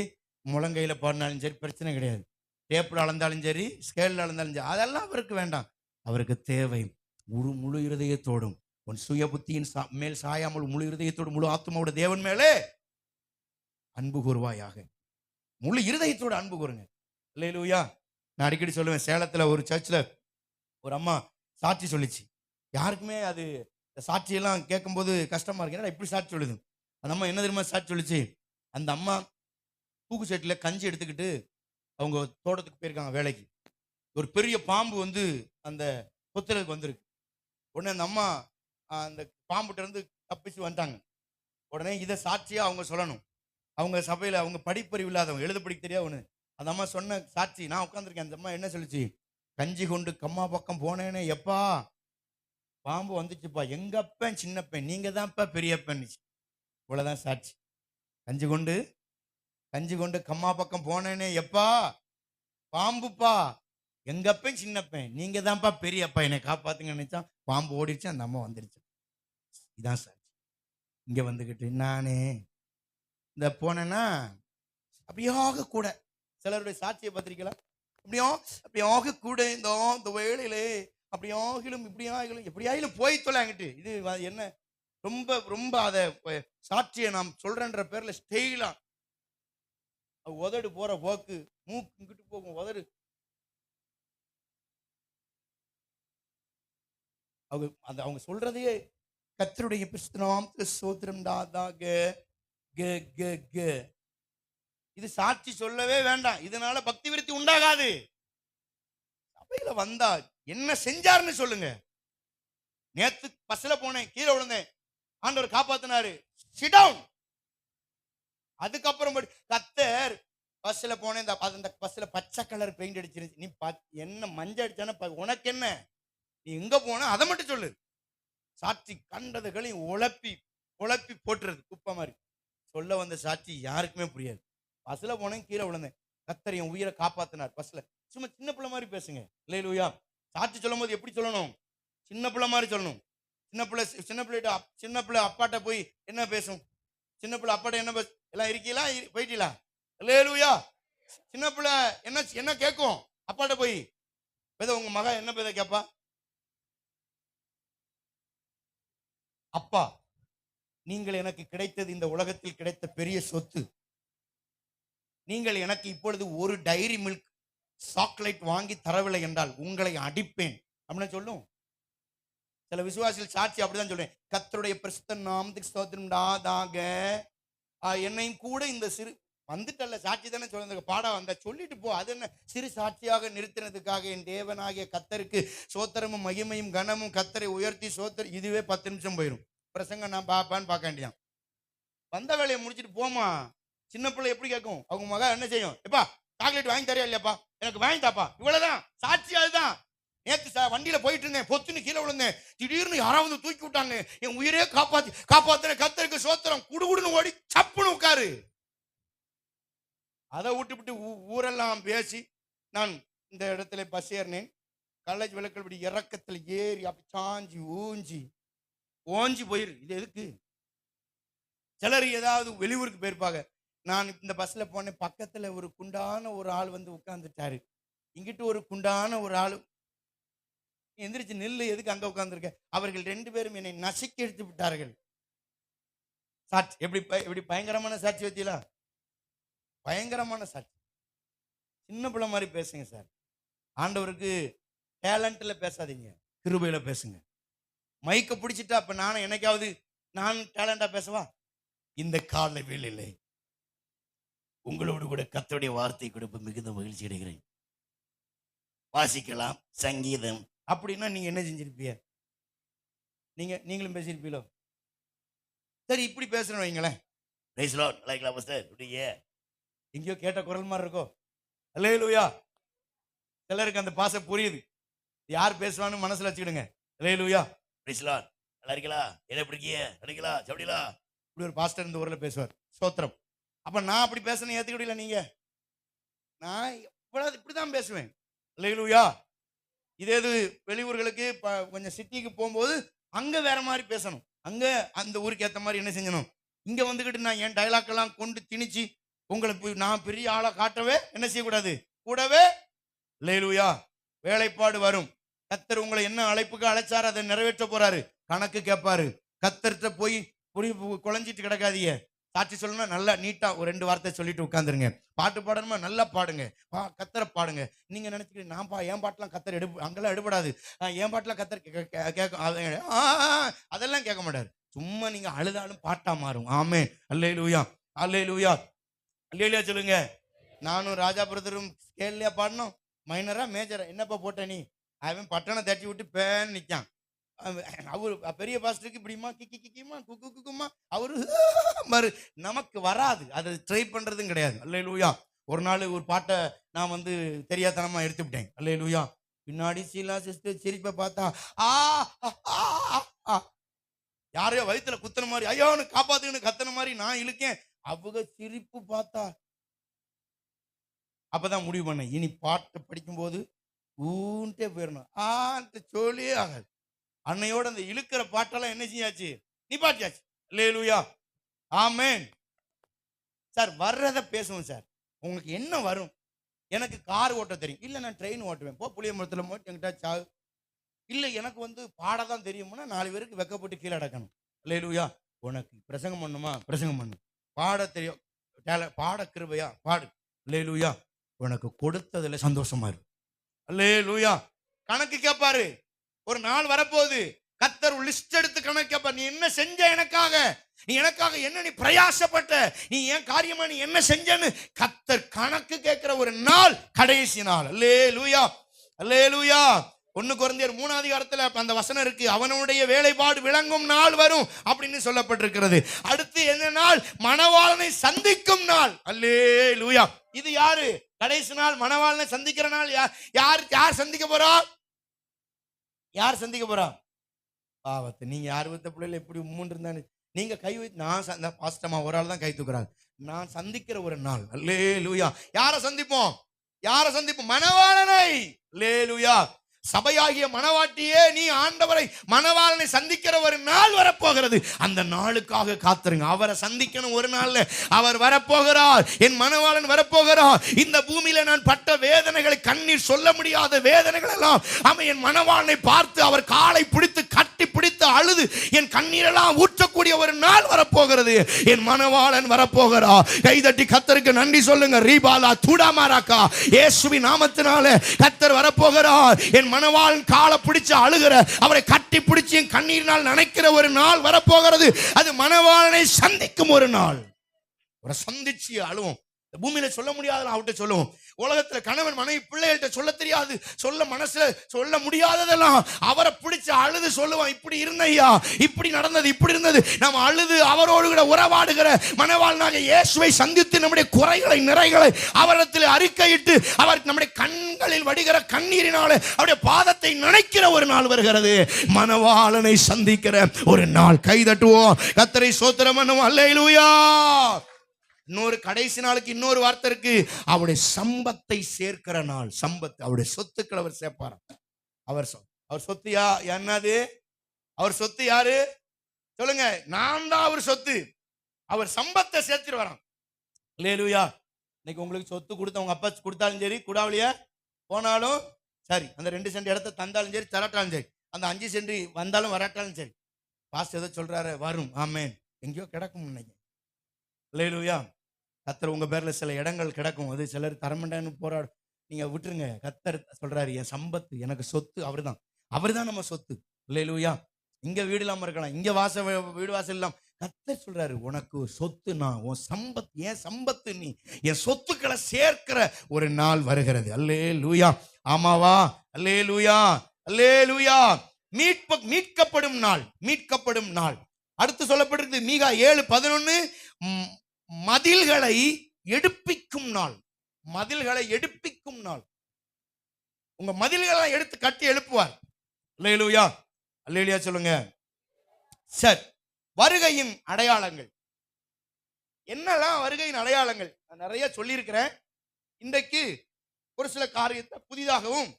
முழங்கையில் பாடினாலும் சரி, பிரச்சனை கிடையாது. டேப்பில் அளந்தாலும் சரி, ஸ்கேலில் அளந்தாலும் சரி, அதெல்லாம் அவருக்கு வேண்டாம். அவருக்கு தேவை முழு இருதயத்தோடும், உன் சுய புத்தியின் மேல் சாயாமல் முழு இருதயத்தோடு முழு ஆத்மாவோட தேவன் மேலே அன்பு கூறுவாயாக. முழு இருதயத்தோடு அன்பு கூறுங்க. அல்லேலூயா. நான் அடிக்கடி சொல்லுவேன், சேலத்தில் ஒரு சர்ச்சில் ஒரு அம்மா சாட்சி சொல்லிச்சு. யாருக்குமே அது சாட்சியெல்லாம் கேட்கும்போது கஷ்டமா இருக்கு, ஏன்னா இப்படி சாட்சி சொல்லுது. அந்த அம்மா என்ன தெரியுமா சாட்சி சொல்லிச்சு? அந்த அம்மா தூக்கு செட்டில் கஞ்சி எடுத்துக்கிட்டு அவங்க தோட்டத்துக்கு போயிருக்காங்க வேலைக்கு. ஒரு பெரிய பாம்பு வந்து அந்த புத்தலுக்கு வந்திருக்கு. உடனே அந்த அம்மா அந்த பாம்புகிட்ட இருந்து தப்பிச்சு வந்துட்டாங்க. உடனே இதை சாட்சியா அவங்க சொல்லணும். அவங்க சபையில் அவங்க படிப்பறிவு இல்லாதவங்க, எழுத படிக்க தெரியாது ஒன்று. அந்த அம்மா சொன்ன சாட்சி நான் உட்காந்துருக்கேன். அந்த அம்மா என்ன சொல்லிச்சு? கஞ்சி கொண்டு கம்மா பக்கம் போனேனே, எப்பா பாம்பு வந்துச்சுப்பா, எங்க அப்பன் சின்னப்பன், நீங்க தான்ப்பா பெரியப்பன். இவ்வளவுதான் சாட்சி. கஞ்சி கொண்டு கம்மா பக்கம் போனேனே, எப்பா பாம்புப்பா, எங்கப்பன் சின்னப்பன், நீங்க தான்ப்பா பெரியப்பா, என்னை காப்பாத்துங்க நினைச்சா பாம்பு ஓடிடுச்சு, அந்த அம்மா வந்துருச்சு. இதான் சாட்சி. இங்க வந்துகிட்டு நானே இந்த போனேன்னா அப்படியாக கூட சிலருடைய சாட்சியை பத்திரிக்கலாம், அப்படியாக கூட இந்த வேளையிலே அப்படியாகிலும் இப்படியாகிலும் எப்படியாகிலும் போய் தொலைங்கிட்டு. இது என்ன ரொம்ப ரொம்ப அதை சாட்சியை நாம் சொல்றேன்ற பேர்ல ஸ்டெயிலா உதடு போற போக்கு, மூக்கு போகும், உதடு அவங்க சொல்றதையே கர்த்தருடைய பரிசுத்த ஸ்தோத்திரம் இது சாட்சி சொல்லவே வேண்டாம். இதனால பக்தி விருத்தி உண்டாகாது. சபையில வந்தா என்ன செஞ்சாருன்னு சொல்லுங்க. நேத்து பஸ்ல போனேன், கீழே விழுந்தேன், ஆண்டவர் காப்பாத்தினாரு, சிட் டவுன். அதுக்கப்புறம் கர்த்தர் பஸ்ல போனேன், அந்த பஸ்ல பச்சை கலர் பெயிண்ட் அடிச்சிருச்சு. நீ என்ன மஞ்சள் அடிச்சான உனக்கு என்ன, நீ எங்க போன அதை மட்டும் சொல்லு. சாட்சி கண்டதுகளையும் உழப்பி உழப்பி போட்டுறது குப்பை மாதிரி. சொல்ல வந்த சாட்சி யாருக்குமே புரியாது. பஸ்ல போனேன், கீழே விழுந்தேன், கர்த்தர் என் உயிரை காப்பாத்தினார். பஸ்ல சும்மா சின்ன பிள்ளை மாதிரி பேசுங்க. அல்லேலூயா. சாட்சி சொல்லும் போது எப்படி சொல்லணும்? சின்ன பிள்ளை மாதிரி சொல்லணும். சின்ன பிள்ளை அப்பாட்ட போய் என்ன பேசும்? சின்ன பிள்ளை அப்பாட்ட என்ன பேச, எல்லாம் இருக்கீங்களா, போயிட்டீங்களா? அல்லேலூயா. சின்ன பிள்ளை என்ன கேட்கும் அப்பாட்ட போய்? உங்க மகன் என்ன பேத கேப்பா? அப்பா, நீங்கள் எனக்கு கிடைத்தது இந்த உலகத்தில் கிடைத்த பெரிய சொத்து. நீங்கள் எனக்கு இப்பொழுது ஒரு டைரி மில்க் சாக்லேட் வாங்கி தரவில்லை என்றால் உங்களை அடிப்பேன் அப்படின்னு சொல்லும். சில விசுவாசிகள் சாட்சி அப்படிதான் சொல்றேன். கர்த்தருடைய பரிசுத்த நாமத்துக்கு ஸ்தோத்திரம்டாதாக என்னையும் கூட இந்த சிறு வந்துட்டல்ல சாட்சி தானே சொல்ல பாடம் வந்த சொல்லிட்டு போ. அது என்ன சிறு சாட்சியாக நிறுத்தினதுக்காக என் தேவனாகிய கர்த்தருக்கு சோத்திரமும் மகிமையும் கனமும் கர்த்தரை உயர்த்தி சோத்திரம். இதுவே 10 நிமிஷம் போயிடும். பிரசங்க நான் பாப்பான்னு பார்க்க வேண்டியான். வந்த வேலையை முடிச்சுட்டு போமா. சின்ன பிள்ளை எப்படி கேட்கும்? அவங்க மகன் என்ன செய்யும்? எப்பா சாக்லேட் வாங்கி தரையா இல்லையாப்பா, எனக்கு வாங்கி தாப்பா. இவ்வளவுதான் சாட்சி. அதுதான். நேற்று வண்டியில போயிட்டு இருந்தேன், பொத்துன்னு கீழே விழுந்தேன், திடீர்னு யாராவது தூக்கி விட்டாங்க, என் உயிரே காப்பாத்தின கர்த்தருக்கு சோத்திரம். குடுகுடுன்னு ஓடி சப்புன்னு உட்காரு. அதை விட்டு ஊரெல்லாம் பேசி நான் இந்த இடத்துல பஸ் ஏறினேன். காலேஜ் விளக்கல் இப்படி இறக்கத்தில் ஏறி அப்படி சாஞ்சி ஓஞ்சி போயிரு. இது எதுக்கு? சிலர் ஏதாவது வெளியூருக்கு போயிருப்பாங்க. நான் இந்த பஸ்ல போனேன், பக்கத்துல ஒரு குண்டான ஒரு ஆள் வந்து உட்கார்ந்துட்டாரு. இங்கிட்டு ஒரு குண்டான ஒரு ஆள் எந்திரிச்சு நில்லு, எதுக்கு அங்க உட்கார்ந்துருக்க? அவர்கள் 2 பேரும் என்னை நசுக்கி எடுத்து விட்டார்கள். சாட்சி எப்படி பயங்கரமான சாட்சி வச்சீங்களா? பயங்கரமான சாட்சி. சின்ன பிள்ளை மாதிரி பேசுங்க சார். ஆண்டவருக்கு டேலண்ட்ல பேசாதீங்க, கிருபையில பேசுங்க. மைக்க பிடிச்சிட்டா அப்ப நானும் என்னைக்காவது நான் டேலண்டா பேசவா? இந்த கால வேளையிலே உங்களோடு கூட கர்த்தருடைய வார்த்தை கொடுப்பு மிகுந்த மகிழ்ச்சி அடைகிறேன். வாசிக்கலாம் சங்கீதம் அப்படின்னா நீங்க என்ன செஞ்சிருப்பீங்க? நீங்களும் பேசியிருப்பீங்களோ? சரி, இப்படி பேசுறேன் வைங்களேன். பிரைஸ் லார்ட், லைக்லாம் பாஸ்டர் அப்படியே எங்கேயோ கேட்ட குரல் மாதிரி இருக்கோ? அல்லேலூயா. சிலருக்கு அந்த பாசம் புரியுது. யார் பேசுவான்னு மனசுல வச்சுக்கிடுங்க. அல்லேலூயா. பிரைஸ் லார்ட், நல்லா இருக்கீங்களா, என்ன எப்படி இருக்கீங்க, கிடைக்கலா சப்படிலா, இப்படி ஒரு பாஸ்டர் இந்த ஊர்ல பேசுவார். ஸ்தோத்திரம். அப்ப நான் அப்படி பேசணும் ஏத்துக்கிடல நீங்க? நான் இப்படிதான் பேசுவேன். அல்லேலூயா. இதே இது வெளியூர்களுக்கு கொஞ்சம் சிட்டிக்கு போகும்போது அங்க வேற மாதிரி பேசணும். அங்க அந்த ஊருக்கு ஏத்த மாதிரி என்ன செஞ்சணும். இங்க வந்துகிட்டு நான் என் டைலாக் எல்லாம் கொண்டு திணிச்சு உங்களுக்கு நான் பெரிய ஆளா காட்டவே என்ன செய்யக்கூடாது. கூடவே அல்லேலூயா வேலைப்பாடு வரும். கர்த்தர் உங்களை என்ன அழைப்புக்கு அழைச்சாரு அதை நிறைவேற்ற போறாரு. கணக்கு கேட்பாரு. கர்த்தர்கிட்ட போய் குழஞ்சிட்டு கிடக்காதீங்க. சாட்சி சொல்லணும்னா நல்லா நீட்டா ஒரு 2 வார்த்தை சொல்லிட்டு உட்காந்துருங்க. பாட்டு பாடணுமா நல்லா பாடுங்க, கர்த்தரை பாடுங்க. நீங்க நினைச்சுக்கிட்டு நான் என் பாட்டெல்லாம் கர்த்தர் அங்கெல்லாம் எடுபடாது, என் பாட்டெல்லாம் கர்த்தர் கேட்க அதெல்லாம் கேட்க மாட்டாரு. சும்மா நீங்க அழுதாலும் பாட்டா மாறும். ஆமென். அல்லேலூயா, அல்லேலூயா, அல்லேலூயா சொல்லுங்க. நானும் ராஜா பிரதரும் ஸ்கேல்லையா பாடணும். மைனரா மேஜரா என்னப்பா போட்ட நீ? அவன் பட்டணை தட்டி விட்டு பேன் நிற்கான். அவரு பெரிய பாஸ்டருக்கு இப்படிமா கிக்கி கிக்கிமா குக்கு குக்குமா அவரு மாதிரி நமக்கு வராது. அதை ட்ரை பண்றதும் கிடையாது. அல்லேலூயா. ஒரு நாள் ஒரு பாட்டை நான் வந்து தெரியாதனமா எடுத்துவிட்டேன். அல்லேலூயா. பின்னாடி சீலா சிஸ்டர் சிரிப்பை பார்த்தா யாரையோ வயிற்றுல குத்துன மாதிரி ஐயோன்னு காப்பாத்துன்னு கத்துன மாதிரி நான் இழுக்கேன். அவங்க சிரிப்பு பார்த்தா அப்பதான் முடிவு பண்ணேன், இனி பாட்டை படிக்கும் போது ஊன்ட்டே போயிடணும். சொல்லியே ஆகாது. அன்னையோட அந்த இழுக்கிற பாட்டெல்லாம் என்ன செய்யாச்சு, நிப்பாட்டியாச்சு. அல்லேலூயா, ஆமென். சார் வர்றத பேசுவோம் சார். உங்களுக்கு என்ன வரும்? எனக்கு கார் ஓட்ட தெரியும். இல்ல நான் ட்ரெயின் ஓட்டுவேன். புளியமரத்துல போட்டு என்கிட்ட சாவு. இல்ல எனக்கு வந்து பாடதான் தெரியும்னா 4 பேருக்கு வெக்கப்பட்டு கீழே அடக்கணும். அல்லேலூயா. உனக்கு பிரசங்கம் பண்ணுமா, பிரசங்கம் பண்ணு. பாட தெரியும், பாட கிருபையா பாடு. அல்லேலூயா. உனக்கு கொடுத்ததுல சந்தோஷமா இருக்கு. அல்லேலூயா. கணக்கு கேட்பாரு. ஒரு நாள் வரப்போகுது, கர்த்தர் லிஸ்ட் எடுத்து கணக்கப்ப, நீ என்ன செஞ்ச எனக்காக, நீ எனக்காக என்ன நீ பிரயாசப்பட்ட, நீ ஏன் காரியமா நீ என்ன செஞ்சன்னு கர்த்தர் கணக்கு கேட்கிற ஒரு நாள் கடைசி நாள். அல்லேலூயா, அல்லேலூயா. 1 கொரிந்தியர் 3 அதிகாரத்துல அந்த வசனம் இருக்கு, அவனுடைய வேலைப்பாடு விளங்கும் நாள் வரும் அப்படின்னு சொல்லப்பட்டிருக்கிறது. அடுத்து என்ன நாள்? மணவாளனை சந்திக்கும் நாள். அல்லேலூயா. இது யாரு? கடைசி நாள், மணவாளனை சந்திக்கிற நாள். யார் சந்திக்க போறா? யார் சந்திக்க போறா? பாவத்தை நீங்க ஆர்வத்தை பிள்ளைல எப்படி உம்முன்னு இருந்தானு நீங்க கை வைத்து, நான் பாஸ்டமா ஒரு ஆள் தான் கை தூக்குறாங்க. நான் சந்திக்கிற ஒரு நாள். அல்லேலூயா. யாரை சந்திப்போம்? யாரை சந்திப்போம்? மணவாளனை. அல்லேலூயா. சபையாகிய மணவாட்டியே, நீ ஆண்டவரை மணவாளனை சந்திக்கிற ஒரு நாள் வரப்போகிறது. அந்த நாளுக்காக காத்துருங்க. அவரை சந்திக்கணும். ஒரு நாள்ல அவர் வரப்போகிறார். என் மணவாளன் வரப்போகிறார். இந்த பூமியில நான் பட்ட வேதனைகளை, கண்ணீர் சொல்ல முடியாத வேதனைகள் எல்லாம் அவன் என் மணவாளனை பார்த்து அவர் காலை பிடித்து கட்டி பிடித்து அழுது என் கண்ணீரெல்லாம் ஊற்றக்கூடிய ஒரு நாள் வரப்போகிறது. என் மணவாளன் வரப்போகிறார். கைதட்டி கர்த்தருக்கு நன்றி சொல்லுங்க. ரீபாலா தூடாமாராக்கா, இயேசுவின் நாமத்தினால கர்த்தர் வரப்போகிறார். என் மணவாளன் காலை பிடிச்சு அழுகிற, அவரை கட்டி பிடிச்சு என் கண்ணீரினால் நினைக்கிற ஒரு நாள் வரப்போகிறது. அது மணவாளனை சந்திக்கும் ஒரு நாள். அவரை சந்திச்சு அழுவோம். பூமியில சொல்ல முடியாத அவர்கிட்ட சொல்லுவோம். உலகத்துல கணவன் மனைவி பிள்ளைகள்கிட்ட சொல்ல தெரியாது, சொல்ல மனசுல சொல்ல முடியாததெல்லாம் அவரை பிடிச்சு அழுது சொல்லுவான். இப்படி இருந்தையா, இப்படி நடந்தது, இப்படி இருந்தது. நம்ம அழுது அவரோடு கூட உறவாடுகிற மணவாளனாக இயேசுவை சந்தித்து நம்முடைய குறைகளை நிறைகளை அவரிடத்தில் அறிக்கையிட்டு அவர் நம்முடைய கண்களில் வடிகிற கண்ணீரினால அவருடைய பாதத்தை நினைக்கிற ஒரு நாள் வருகிறது. மணவாளனை சந்திக்கிற ஒரு நாள். கைதட்டுவோம், கர்த்தரை ஸ்தோத்திரம் பண்ணுவோம். அல்லேலூயா. இன்னொரு கடைசி நாளுக்கு இன்னொரு வார்த்தை இருக்கு. அவருடைய சம்பத்தை சேர்க்கிற நாள். சம்பத்து, அவருடைய சொத்துக்கள் அவர் சேர்ப்பார். அவர் சொத்து என்னது? அவர் சொத்து யாரு சொல்லுங்க? நான் தான் அவர் சொத்து. அவர் சம்பத்தை சேர்த்துட்டு வரான். அல்லேலூயா. இன்னைக்கு உங்களுக்கு சொத்து கொடுத்த உங்க அப்பா கொடுத்தாலும் சரி, குடாவளியா போனாலும் சரி, அந்த 2 சென்ட் இடத்த தந்தாலும் சரி, தராட்டாலும் சரி, அந்த 5 சென்ட் வந்தாலும் வராட்டாலும் சரி, பாஸ்டர் ஏதோ சொல்றாரு வரும். ஆமென். எங்கேயோ கிடக்கும் இன்னைக்கு. அல்லேலூயா. கர்த்தர் உங்க பேர்ல சில இடங்கள் கிடக்கும். அது சிலர் தரமண்டன்னு போராடு, நீங்க விட்டுருங்க. கர்த்தர் சொல்றாரு, என் சம்பத்து, எனக்கு சொத்து அவர்தான். அவர்தான் நம்ம சொத்து. அல்லேலூயா. இங்க வீடு இல்லாம இருக்கலாம், இங்க வீடு வாசல் இல்லாம, கர்த்தர் சொல்றாரு, உனக்கு சொத்து நான், உன் சம்பத்து, என் சம்பத்து நீ. என் சொத்துக்களை சேர்க்கிற ஒரு நாள் வருகிறது. அல்லேலூயா. ஆமாவா? அல்லேலூயா, அல்லேலூயா. மீட்கப்படும் நாள், மீட்கப்படும் நாள். அடுத்து சொல்லப்பட்டிருக்கு மீகா 7:11, மதில்களை எடுப்பிக்கும் நாள். மதில்களை எடுப்பிக்கும் நாள். உங்க மதில்களை எடுத்து கட்டி எழுப்புவார். அல்லேலூயா, அல்லேலூயா சொல்லுங்க. சரி, வருகையின் அடையாளங்கள் என்னெல்லாம்? வருகையின் அடையாளங்கள் நான் நிறைய சொல்லியிருக்கிறேன். இன்றைக்கு ஒரு சில காரியத்தை புதிதாகவும்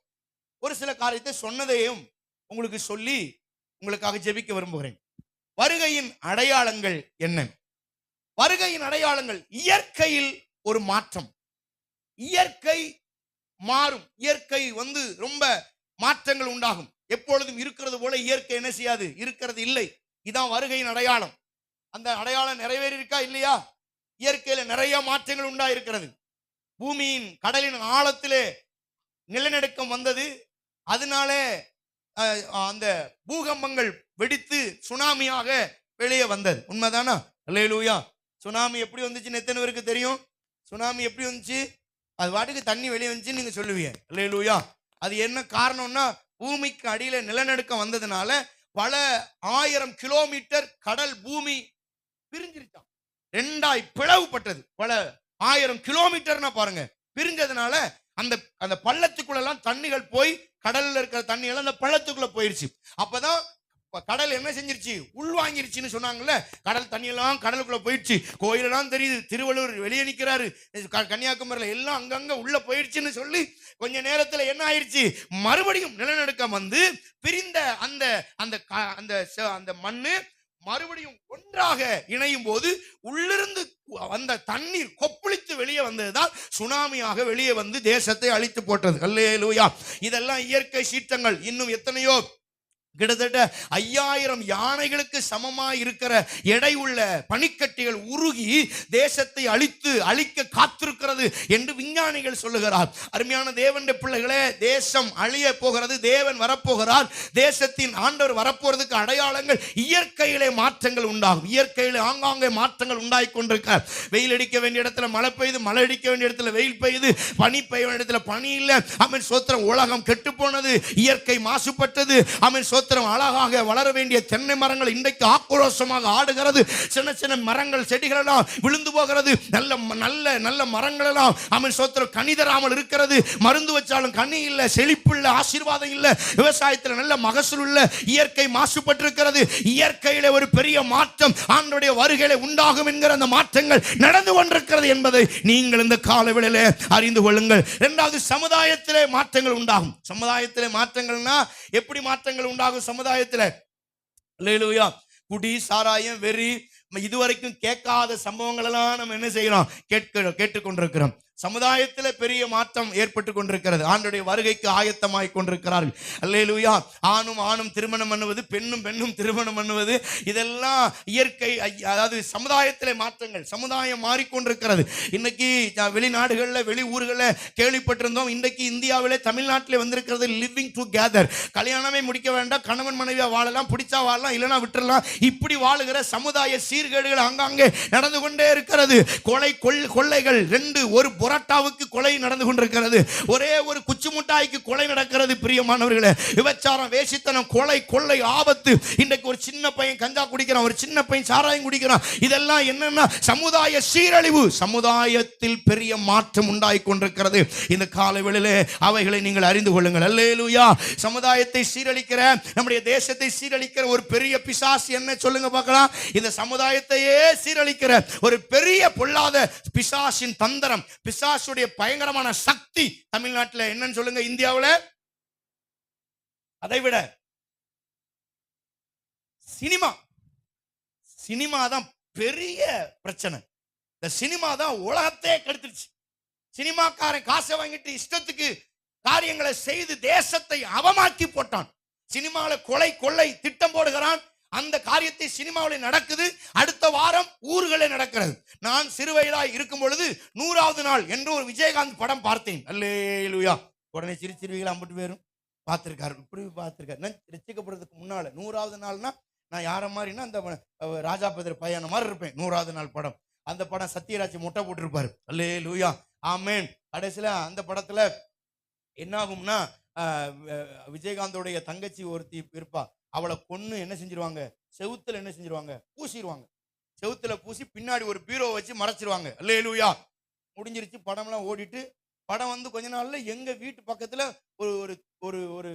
ஒரு சில காரியத்தை சொன்னதையும் உங்களுக்கு சொல்லி உங்களுக்காக ஜெபிக்க விரும்புகிறேன். வருகையின் அடையாளங்கள் என்ன? வருகையின் அடையாளங்கள், இயற்கையில் ஒரு மாற்றம். இயற்கை மாறும். இயற்கை ரொம்ப மாற்றங்கள் உண்டாகும். எப்பொழுதும் இருக்கிறது போல இயற்கை என்ன செய்யாது, இருக்கிறது இல்லை. இதான் வருகையின் அடையாளம். அந்த அடையாளம் நிறைவேறி இருக்கா இல்லையா? இயற்கையில நிறைய மாற்றங்கள் உண்டாயிருக்கிறது. பூமியின் கடலின் ஆழத்திலே நிலநடுக்கம் வந்தது. அதனால அந்த பூகம்பங்கள் வெடித்து சுனாமியாக வெளியே வந்தது. உண்மைதானா? அல்லேலூயா. சுனாமி எப்படி வந்துச்சுன்னு எத்தனை பேருக்கு தெரியும்? சுனாமி எப்படி வந்துச்சு? அது வாட்டுக்கு தண்ணி வெளியே வந்துச்சு நீங்க சொல்லுவீங்க. அல்லேலூயா. அது என்ன காரணம்னா, பூமிக்கு அடியில நிலநடுக்கம் வந்ததுனால பல 1000 கிலோமீட்டர் கடல் பூமி பிரிஞ்சிருச்சான். 2ஆய் பிளவுபட்டது. பல 1000 கிலோமீட்டர்னா பாருங்க, பிரிஞ்சதுனால அந்த பள்ளத்துக்குள்ளெல்லாம் தண்ணிகள் போய், கடல்ல இருக்கிற தண்ணி எல்லாம் அந்த பள்ளத்துக்குள்ள போயிருச்சு. அப்பதான் கடல் என்ன செஞ்சிருச்சு, உள்வாங்கிருச்சுன்னு சொன்னாங்கல்ல. கடல் தண்ணி எல்லாம் கடலுக்குள்ள போயிடுச்சு. கோயிலெல்லாம் தெரியுது, திருவள்ளுவர் வெளியே நிற்கிறாரு, கன்னியாகுமரியில எல்லாம் அங்கங்க உள்ள போயிடுச்சுன்னு சொல்லி கொஞ்ச நேரத்துல என்ன ஆயிடுச்சு, மறுபடியும் நிலநடுக்கம் வந்து பிரிந்த அந்த மண்ணு மறுபடியும் ஒன்றாக இணையும் போது உள்ளிருந்து அந்த தண்ணீர் கொப்பளித்து வெளியே வந்ததுதான் சுனாமியாக வெளியே வந்து தேசத்தை அழித்து போட்டது. அல்லேலூயா. இதெல்லாம் இயற்கை சீற்றங்கள். இன்னும் எத்தனையோ கிட்டத்தட்ட 5000 யானைகளுக்கு சமமாய் இருக்கிற எடை உள்ள பனிக்கட்டிகள் உருகி தேசத்தை அழிக்க காத்திருக்கிறது என்று விஞ்ஞானிகள் சொல்லுகிறார். அருமையான தேவனுடைய பிள்ளைகளே, தேசம் அழிய போகிறது, தேவன் வரப்போகிறார், தேசத்தின் ஆண்டவர் வரப்போறதுக்கு அடையாளங்கள் இயற்கையிலே மாற்றங்கள் உண்டாகும். இயற்கையிலே ஆங்காங்கே மாற்றங்கள் உண்டாகி கொண்டிருக்கிறார். வெயில் அடிக்க வேண்டிய இடத்துல மழை பெய்யுது, மழை அடிக்க வேண்டிய இடத்துல வெயில் பெய்யுது, பனி பெய்ய வேண்டிய இடத்துல பனி இல்லை. ஆமென் ஸ்தோத்திரம். உலகம் கெட்டு போனது, இயற்கை மாசுபட்டது. ஆமென் ஸ்தோத்திரம். அழகாக வளர வேண்டிய தென்னை மரங்கள் இன்றைக்கு ஆக்ரோஷமாக ஆடுகிறது. சின்ன சின்ன மரங்கள் செடிகள் எல்லாம் விழுந்து போகிறது. நல்ல நல்ல நல்ல மரங்கள் எல்லாம் ஆமென் ஸ்தோத்திரம் கனி இருக்கிறது. மருந்து வச்சாலும் கனி இல்ல, செழிப்பு இல்ல, ஆசீர்வாதம் இல்ல, விவசாயத்தில் நல்ல மகசூல் இல்ல. இயற்கை மாசுபட்டு இருக்கிறது. இயற்கையிலே ஒரு பெரிய மாற்றம் ஆண்டவருடைய வருகையிலே உண்டாகும் என்கிற அந்த மாற்றங்கள் நடந்து கொண்டிருக்கிறது என்பதை நீங்கள் இந்த காலவெளியிலே அறிந்து கொள்ளுங்கள். இரண்டாவது, சமுதாயத்திலே மாற்றங்கள் உண்டாகும். சமுதாயத்திலே மாற்றங்கள்னா எப்படி மாற்றங்கள் உண்டாகும்? சமுதாயத்தில் அல்லேலூயா, குடி, சாராயம், வெறி, இதுவரைக்கும் கேட்காத சம்பவங்கள் எல்லாம் நம்ம என்ன செய்யறோம்? கேட்டுக்கொண்டிருக்கிறோம். சமுதாயத்தில் பெரிய மாற்றம் ஏற்பட்டு கொண்டிருக்கிறது. ஆண்டுடைய வருகைக்கு ஆயத்தமாய் கொண்டிருக்கிறார்கள். அல்லேலூயா. ஆணும் திருமணம் பண்ணுவது, பெண்ணும் திருமணம் பண்ணுவது, இதெல்லாம் இயற்கை. அதாவது சமுதாயத்தில் மாற்றங்கள், சமுதாயம் மாறிக்கொண்டிருக்கிறது. இன்னைக்கு வெளிநாடுகளில், வெளி ஊர்களில் கேள்விப்பட்டிருந்தோம். இன்றைக்கு இந்தியாவிலே, தமிழ்நாட்டிலே வந்திருக்கிறது லிவிங் டுகெதர். கல்யாணமே முடிக்க வேண்டாம், கணவன் மனைவியா வாழலாம், பிடிச்சா வாழலாம், இல்லைன்னா விட்டுறலாம். இப்படி வாழுகிற சமுதாய சீர்கேடுகள் அங்கங்கே நடந்து கொண்டே இருக்கிறது. கொள்ளைகள், ஒரு பொராட்டாவுக்கு கொலை நடந்து கொண்டிருக்கிறது. ஒரே ஒரு குச்சி முட்டாய்க்கு கொலை நடக்கிறது. பிரியமானவர்களே, விபச்சாரம், வேசித்தனம், கொள்ளை, ஆபத்து. இன்றைக்கு ஒரு சின்ன பையன் கஞ்சா குடிக்கிறான், ஒரு சின்ன பையன் சாராயம் குடிக்கிறான். இதெல்லாம் என்னன்னா சமுதாய சீரழிவு. சமுதாயத்தில் பெரிய மாற்றம் உண்டாகி கொண்டிருக்கிறது. இந்த காலவெளியிலே அவைகளை நீங்கள் அறிந்து கொள்ளுங்கள். அல்லேலூயா. சமுதாயத்தை சீரழிக்கிற, நம்முடைய தேசத்தை சீரழிக்கிற ஒரு பெரிய பிசாசு என்ன சொல்லுங்க பார்க்கலாம்? இந்த சமுதாயத்தையே சீரழிக்கிற ஒரு பெரிய பொல்லாத பிசாசின் தந்திரம், பிசாசுடைய பயங்கரமான சக்தி தமிழ்நாட்டில் என்னன்னு சொல்லுங்க? இந்தியாவில் அதைவிட சினிமா தான் பெரிய பிரச்சனை. இந்த சினிமா தான் உலகத்தையே கெடுத்துருச்சு. சினிமாக்காரன் காசை வாங்கிட்டு இஷ்டத்துக்கு காரியங்களை செய்து தேசத்தை அவமாக்கி போட்டான். சினிமாவில் கொள்ளை திட்டம் போடுகிறான். அந்த காரியத்தை சினிமாவில் நடக்குது. அடுத்த வாரம் ஊர்களில் நடக்கிறது. நான் சிறுவயதாய் இருக்கும் பொழுது 100வது நாள் என்று ஒரு விஜயகாந்த் படம் பார்த்தேன். அல்லேலூயா. உடனே சிரிச்சிருவீங்களா? அம்பிட்டு பேரும் பார்த்திருக்காரு, இப்படி பார்த்திருக்காரு. ரசிக்கப்படுறதுக்கு முன்னால 100வது நாள்னா நான் யார மாதிரினா அந்த ராஜா பேதர் பையன மாதிரி இருப்பேன். 100வது நாள் படம். அந்த படம் சத்யராஜ் மொட்டை போட்டிருப்பாரு. அல்லேலூயா, ஆமென். கடைசியில அந்த படத்துல என்ன ஆகும்னா, விஜயகாந்தோடைய தங்கச்சி ஒருத்தி இருப்பா. அவளை கொன்னு என்ன செஞ்சிருவாங்க? செவுத்துல என்ன செஞ்சிருவாங்க? பூசிடுவாங்க. செவுத்துல பூசி பின்னாடி ஒரு பீரோ வச்சு மறைச்சிருவாங்க. அல்லேலூயா. முடிஞ்சிருச்சு. படம்லாம் ஓடிட்டு, படம் கொஞ்ச நாள்ல எங்க வீட்டு பக்கத்துல ஒரு ஒரு